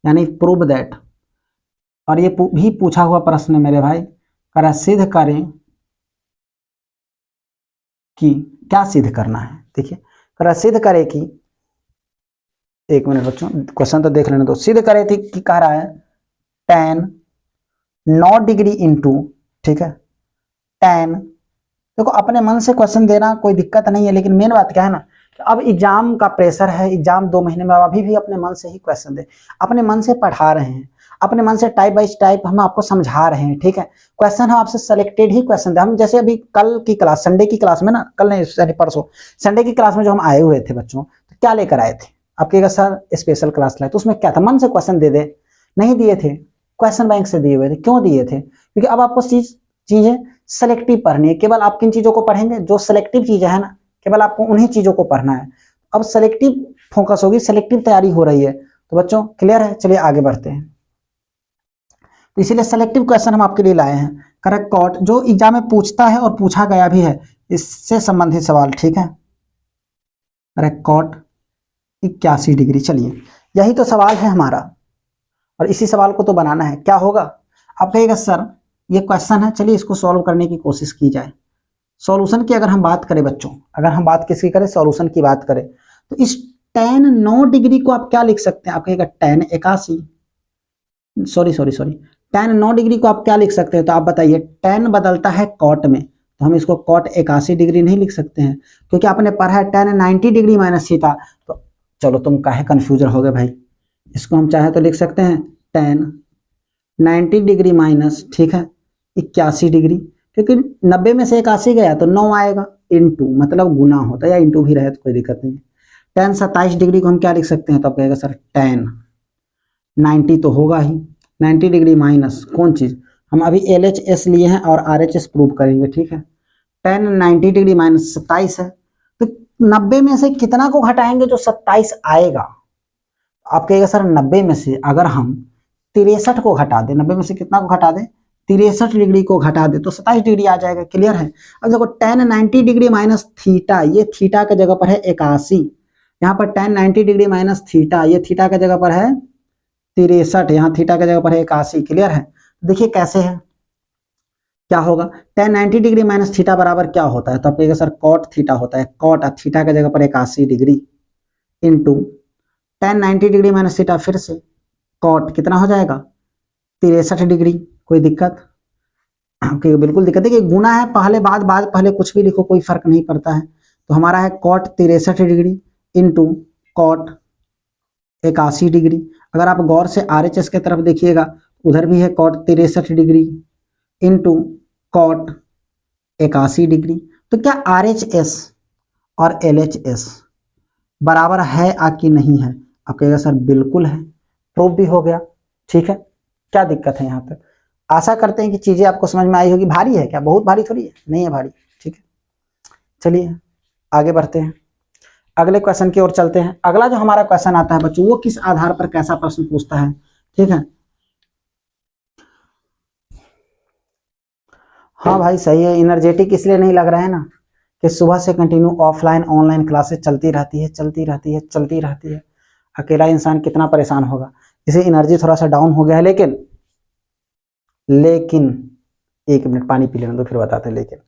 यानी प्रूव दैट, और ये भी पूछा हुआ प्रश्न है मेरे भाई, कह रहा है सिद्ध करें कि, क्या सिद्ध करना है। देखिए, कह रहा है सिद्ध करे कि, एक मिनट बच्चों क्वेश्चन तो देख लेने दो। सिद्ध करे थी कि कह रहा है टेन 9 डिग्री इंटू, ठीक है, टेन, देखो अपने मन से क्वेश्चन देना कोई दिक्कत नहीं है, लेकिन मेन बात क्या है ना अब एग्जाम का प्रेशर है, एग्जाम 2 महीने में, अभी भी अपने मन से ही क्वेश्चन दे, अपने मन से पढ़ा रहे हैं, अपने मन से टाइप बाई टाइप हम आपको समझा रहे हैं, ठीक है। क्वेश्चन हम आपसे सिलेक्टेड ही क्वेश्चन दे, हम जैसे अभी कल की क्लास, संडे की क्लास में ना, कल नहीं सॉरी परसों, संडे की क्लास में जो हम आए हुए थे बच्चों, तो क्या लेकर आए थे? आप कहेगा सर स्पेशल क्लास लाए, तो उसमें क्या था? मन से क्वेश्चन दे दे? नहीं दिए थे, क्वेश्चन बैंक से दिए हुए थे। क्यों दिए थे? क्योंकि अब आपको चीजें सेलेक्टिव पढ़नी है, केवल आप किन चीजों को पढ़ेंगे? जो सेलेक्टिव चीजें है ना, केवल आपको उन्हीं चीजों को पढ़ना है। अब सेलेक्टिव फोकस होगी, सेलेक्टिव तैयारी हो रही है, तो बच्चों क्लियर है? चलिए आगे बढ़ते हैं। तो इसीलिए सेलेक्टिव क्वेश्चन हम आपके लिए लाए हैं। करेक्ट कॉट जो एग्जाम में पूछता है और पूछा गया भी है, इससे संबंधित सवाल, ठीक है। करेक्ट कॉट 81 डिग्री, चलिए यही तो सवाल है हमारा, और इसी सवाल को तो बनाना है। क्या होगा? आप कहिएगा सर ये क्वेश्चन है, चलिए इसको सॉल्व करने की कोशिश की जाए। सॉल्यूशन की अगर हम बात करें बच्चों, अगर हम बात किसकी करें? सॉल्यूशन की बात करें, तो इस tan 9 डिग्री को आप क्या लिख सकते हैं? आप कहिएगा tan 81, सॉरी tan 9 डिग्री को आप क्या लिख सकते हैं? तो आप बताइए, tan बदलता है कॉट में, तो हम इसको कॉट 81 डिग्री नहीं लिख सकते हैं, क्योंकि आपने पढ़ा है tan 90 डिग्री माइनस थीटा। तो चलो तुम काहे कंफ्यूजन हो गए भाई, इसको हम चाहे तो लिख सकते हैं tan 90 डिग्री माइनस, ठीक है, 81 डिग्री, क्योंकि 90 में से 81 गया तो 9 आएगा, इंटू मतलब गुना होता है, या इंटू भी रहे तो कोई दिक्कत नहीं है। tan 27 डिग्री को हम क्या लिख सकते हैं? तो आप कहेगा सर tan 90 तो होगा ही, 90 डिग्री माइनस कौन चीज़? हम अभी LHS लिए हैं और RHS प्रूव करेंगे, ठीक है। tan 90 डिग्री माइनस 27 है, तो 90 में से कितना को घटाएंगे जो 27 आएगा? आप कहेगा सर 90 में से अगर हम 63 को घटा दें, 90 में से कितना को घटा दें? 63 डिग्री को घटा दे तो 27 डिग्री आ जाएगा। क्लियर है? अब देखो tan 90 डिग्री माइनस थीटा, ये थीटा के जगह पर है 81, यहाँ पर tan 90 डिग्री माइनस थीटा, ये थीटा के जगह पर है 63, यहाँ थीटा के जगह पर है 81। क्लियर है? देखिए कैसे है, क्या होगा? tan 90 डिग्री माइनस थीटा बराबर क्या होता है? तो आप कहेगा सर कॉट थीटा होता है, कॉट थीटा के जगह पर 81 degree into tan 90 degree minus theta, फिर से कॉट कितना हो जाएगा? 63 डिग्री। कोई दिक्कत? ओके बिल्कुल दिक्कत है कि गुना है, पहले बाद पहले कुछ भी लिखो कोई फर्क नहीं पड़ता है। तो हमारा है cot 63 degree into cot 81 degree. अगर आप गौर से RHS की तरफ देखिएगा, उधर भी है cot 63 degree into cot 81 degree. तो क्या RHS और LHS बराबर है कि नहीं है? आप कहेगा सर बिल्कुल है, प्रूफ भी हो गया, ठीक है। क्या दिक्कत है यहाँ पे? आशा करते हैं कि चीजें आपको समझ में आई होगी। भारी है क्या? बहुत भारी थोड़ी है, नहीं है भारी, ठीक है। चलिए आगे बढ़ते हैं, अगले क्वेश्चन की ओर चलते हैं। अगला जो हमारा क्वेश्चन आता है बच्चों, वो किस आधार पर कैसा प्रश्न पूछता है, ठीक है। हाँ भाई सही है, इनर्जेटिक इसलिए नहीं लग रहा है ना कि सुबह से कंटिन्यू ऑफलाइन ऑनलाइन क्लासेस चलती रहती है। अकेला इंसान कितना परेशान होगा, इसे एनर्जी थोड़ा सा डाउन हो गया है। लेकिन 1 मिनट पानी पी लेना तो फिर बताते हैं। लेकिन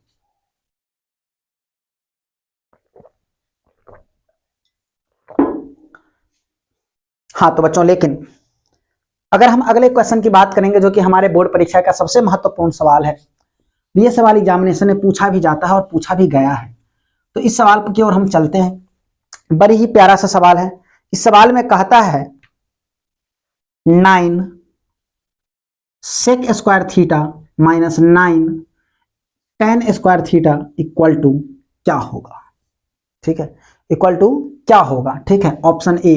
हाँ तो बच्चों, लेकिन अगर हम अगले क्वेश्चन की बात करेंगे जो कि हमारे बोर्ड परीक्षा का सबसे महत्वपूर्ण सवाल है, ये सवाल एग्जामिनेशन में पूछा भी जाता है और पूछा भी गया है, तो इस सवाल की ओर हम चलते हैं। बड़ी ही प्यारा सा सवाल है। इस सवाल में कहता है 9 sec square theta minus 9 tan square theta equal to क्या होगा, ठीक है। इक्वल टू क्या होगा, ठीक है। ऑप्शन ए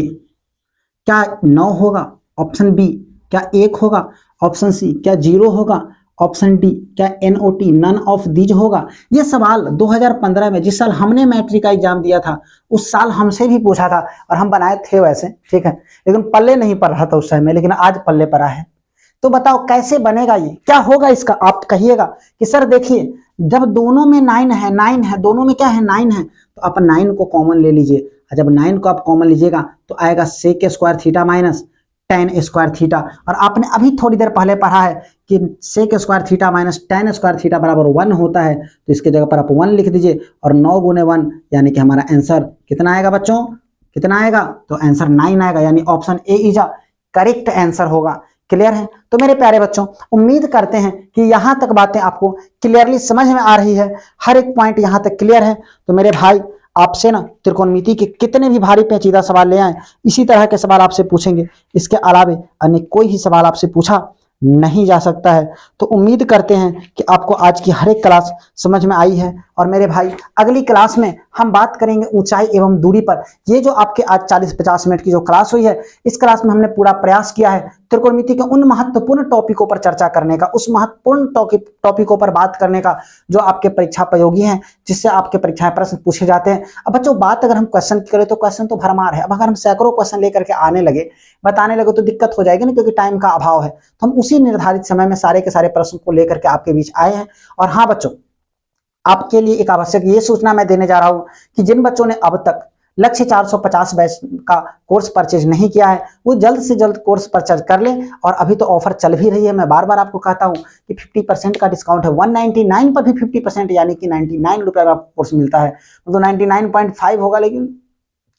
क्या 9 होगा, ऑप्शन बी क्या 1 होगा, ऑप्शन सी क्या 0 होगा, ऑप्शन डी क्या NOT नन ऑफ दीज होगा। ये सवाल 2015 में, जिस साल हमने मैट्रिक का एग्जाम दिया था, उस साल हमसे भी पूछा था और हम बनाए थे वैसे, ठीक है। लेकिन पल्ले नहीं पड़ रहा था उस टाइम में, लेकिन आज पल्ले पड़ा है। तो बताओ कैसे बनेगा, ये क्या होगा इसका? आप कहिएगा कि सर देखिए, जब दोनों में 9 है, दोनों में क्या है 9 है, तो आप 9 को कॉमन ले लीजिए। जब 9 को आप कॉमन लीजिएगा तो आएगा sec square theta minus tan square theta. और आपने अभी थोड़ी देर पहले पढ़ा है कि sec square theta minus tan square theta बराबर 1 होता है, तो इसके जगह पर आप 1 लिख दीजिए और 9 गुने 1 यानी कि हमारा आंसर कितना आएगा बच्चों? कितना आएगा? तो आंसर 9 आएगा, यानी option A is a correct answer होगा। क्लियर है? तो मेरे प्यारे बच्चों, उम्मीद करते हैं कि यहां तक बातें आपको क्लियरली समझ में आ रही है, हर एक पॉइंट यहां तक क्लियर है। तो मेरे भाई आपसे ना त्रिकोणमिति के कितने भी भारी पेचीदा सवाल ले आए, इसी तरह के सवाल आपसे पूछेंगे। इसके अलावे अन्य कोई ही सवाल आपसे पूछा नहीं जा सकता है। तो उम्मीद करते हैं कि आपको आज की हर एक क्लास समझ में आई है। और मेरे भाई, अगली क्लास में हम बात करेंगे ऊंचाई एवं दूरी पर। ये जो आपके आज 40-50 मिनट की जो क्लास हुई है, इस क्लास में हमने पूरा प्रयास किया है त्रिकोणमिति के उन महत्वपूर्ण टॉपिकों पर चर्चा करने का, उस महत्वपूर्ण टॉपिकों पर बात करने का जो आपके परीक्षा उपयोगी हैं, जिससे आपके परीक्षा में प्रश्न पूछे जाते हैं। अब बच्चों, बात अगर हम क्वेश्चन की करें तो क्वेश्चन तो भरमार है। अब अगर हम सैकड़ों क्वेश्चन लेकर के आने लगे, बताने लगे, तो दिक्कत हो जाएगी ना, क्योंकि टाइम का अभाव है। तो हम उसी निर्धारित समय में सारे के सारे प्रश्न को लेकर के आपके बीच आए हैं। और हाँ बच्चों, आपके लिए एक आवश्यक ये सूचना मैं देने जा रहा हूं कि जिन बच्चों ने अब तक लक्ष्य 450 बैच का कोर्स परचेज नहीं किया है, वो जल्द से जल्द कोर्स परचेज कर ले। और अभी तो ऑफर चल भी रही है। मैं बार बार आपको कहता हूं कि 50% का डिस्काउंट है। 199 पर भी 50%, यानी कि 99 रुपए में आपको कोर्स मिलता है। तो 99.5 होगा, लेकिन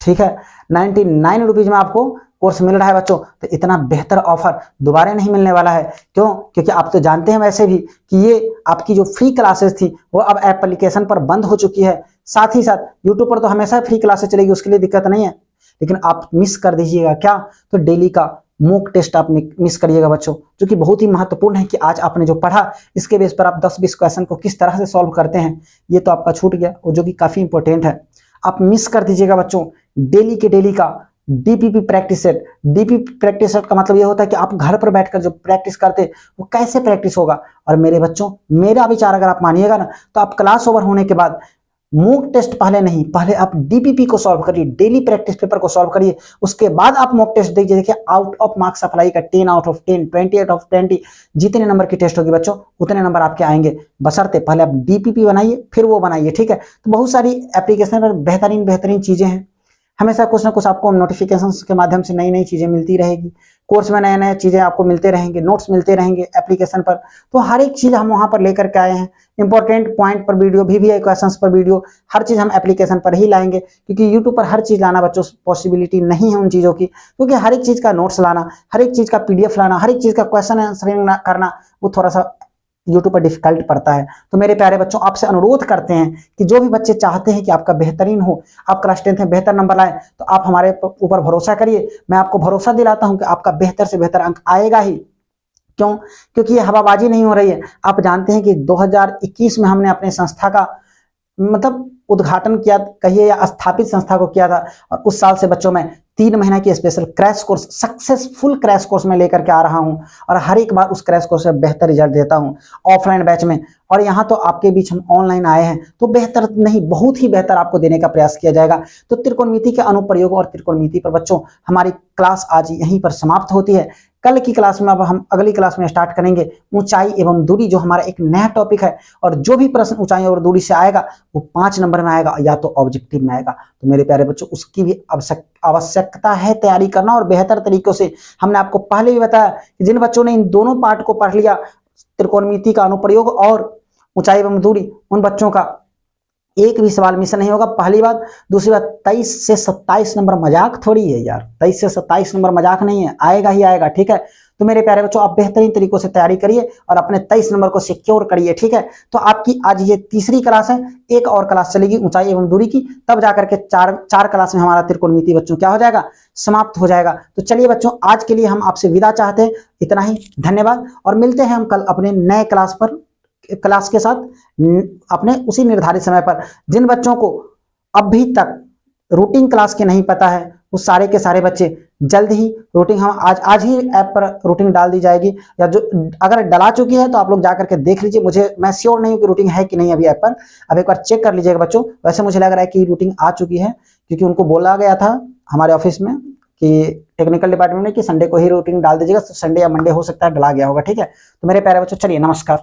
ठीक है, 99 रुपीज में आपको कोर्स मिल रहा है बच्चों। तो इतना बेहतर ऑफर दोबारा नहीं मिलने वाला है। क्यों? क्योंकि आप तो जानते हैं वैसे भी कि ये आपकी जो फ्री क्लासेस थी वो अब एप्लीकेशन पर बंद हो चुकी है। साथ ही साथ यूट्यूब पर तो हमेशा फ्री क्लासेस चलेगी, उसके लिए दिक्कत नहीं है। लेकिन आप मिस कर दीजिएगा क्या? तो डेली का मॉक टेस्ट आप मिस करिएगा बच्चों, जो कि बहुत ही महत्वपूर्ण है कि आज आपने जो पढ़ा, इसके बेस पर आप 10-20 क्वेश्चन को किस तरह से सॉल्व करते हैं, ये तो आपका छूट गया, और जो कि काफी इंपॉर्टेंट है। आप मिस कर दीजिएगा बच्चों डेली के डेली का DPP practice set. DPP practice set का मतलब ये होता है कि आप घर पर बैठकर जो प्रैक्टिस करते वो कैसे प्रैक्टिस होगा। और मेरे बच्चों, मेरा विचार अगर आप मानिएगा ना, तो आप क्लास ओवर होने के बाद मॉक टेस्ट पहले नहीं, पहले आप डीपीपी को सॉल्व करिए, डेली प्रैक्टिस पेपर को सॉल्व करिए, उसके बाद आप मॉक टेस्ट दीजिए। देखिए, आउट ऑफ मार्क्स अप्लाई का 10 आउट ऑफ 10, 28 आउट ऑफ 20, जितने नंबर की टेस्ट होगी बच्चों, उतने नंबर आपके आएंगे। बशर्ते पहले आप डीपीपी बनाइए, फिर वो बनाइए, ठीक है। तो बहुत सारी एप्लीकेशन पर बेहतरीन बेहतरीन चीजें हैं। हमेशा कुछ ना कुछ आपको नोटिफिकेशन के माध्यम से नई नई चीजें मिलती रहेगी। कोर्स में नए नए चीजें आपको मिलते रहेंगे, नोट्स मिलते रहेंगे एप्लीकेशन पर। तो हर एक चीज हम वहां पर लेकर के आए हैं। इंपॉर्टेंट पॉइंट पर वीडियो, वीवीआई क्वेश्चंस पर वीडियो, हर चीज हम एप्लीकेशन पर ही लाएंगे, क्योंकि यूट्यूब पर हर चीज लाना बच्चों पॉसिबिलिटी नहीं है उन चीजों की। क्योंकि हर एक चीज का नोट्स लाना, हर एक चीज का पीडीएफ लाना, हर एक चीज का क्वेश्चन आंसरिंग करना, वो थोड़ा सा यूट्यूब पर डिफिकल्ट पड़ता है। तो मेरे प्यारे बच्चों, आपसे अनुरोध करते हैं कि जो भी बच्चे चाहते हैं कि आपका बेहतरीन हो, आप क्लास 10th में बेहतर नंबर लाएं, तो आप हमारे ऊपर भरोसा करिए। मैं आपको भरोसा दिलाता हूं कि आपका बेहतर से बेहतर अंक आएगा ही। क्यों? क्योंकि ये हवाबाजी नहीं हो रही है। आप जानते हैं कि 2021 में हमने अपने संस्था का मतलब उद्घाटन किया, कहिए, या स्थापित संस्था को किया था। और उस साल से बच्चों में 3 महीना की special crash course, successful crash course में लेकर के आ रहा हूं। और हर एक बार उस क्रैश कोर्स से बेहतर रिजल्ट देता हूं ऑफलाइन बैच में। और यहाँ तो आपके बीच हम ऑनलाइन आए हैं, तो बेहतर नहीं, बहुत ही बेहतर आपको देने का प्रयास किया जाएगा। तो त्रिकोणमिति के अनुप्रयोग और त्रिकोणमिति पर बच्चों हमारी क्लास आज यहीं पर समाप्त होती है। कल की क्लास में, अब हम अगली क्लास में स्टार्ट करेंगे ऊंचाई एवं दूरी, जो हमारा एक नया टॉपिक है। और जो भी प्रश्न ऊंचाई और दूरी से आएगा वो 5 नंबर में आएगा, या तो ऑब्जेक्टिव में आएगा। तो मेरे प्यारे बच्चों, उसकी भी आवश्यकता है तैयारी करना, और बेहतर तरीकों से। हमने आपको पहले भी बताया कि जिन बच्चों ने इन दोनों पार्ट को पढ़ लिया, त्रिकोणमिति का अनुप्रयोग और ऊंचाई एवं दूरी, उन बच्चों का एक भी सवाल मिस नहीं होगा, पहली बात। दूसरी बात, 23 से 27 नंबर मजाक थोड़ी है यार, 23 से 27 नंबर मजाक नहीं है, आएगा ही आएगा, ठीक है। तो मेरे प्यारे बच्चों, आप बेहतरीन तरीकों से तैयारी करिए और अपने 23 नंबर को सिक्योर करिए, ठीक है। तो आपकी आज ये तीसरी क्लास है, एक और क्लास चलेगी ऊंचाई एवं दूरी की, तब जाकर के चार क्लास में हमारा त्रिकोणमिति बच्चों क्या हो जाएगा, समाप्त हो जाएगा। तो चलिए बच्चों, आज के लिए हम आपसे विदा चाहते हैं, इतना ही, धन्यवाद। और मिलते हैं हम कल अपने नए क्लास के साथ, अपने उसी निर्धारित समय पर। जिन बच्चों को अभी तक रूटिंग क्लास के नहीं पता है, वो सारे के सारे बच्चे जल्द ही रूटिंग, हम आज ही ऐप पर रूटिंग डाल दी जाएगी, या जो अगर डला चुकी है तो आप लोग जाकर के देख लीजिए। मैं श्योर नहीं हूं कि रूटिंग है कि नहीं अभी ऐप पर, अब एक बार चेक कर लीजिएगा बच्चों। वैसे मुझे लग रहा है कि रूटिंग आ चुकी है, क्योंकि उनको बोला गया था हमारे ऑफिस में कि टेक्निकल डिपार्टमेंट में कि संडे को ही रूटिंग डाल दीजिएगा। तो संडे या मंडे हो सकता है डला गया होगा, ठीक है। तो मेरे प्यारे बच्चों, चलिए, नमस्कार।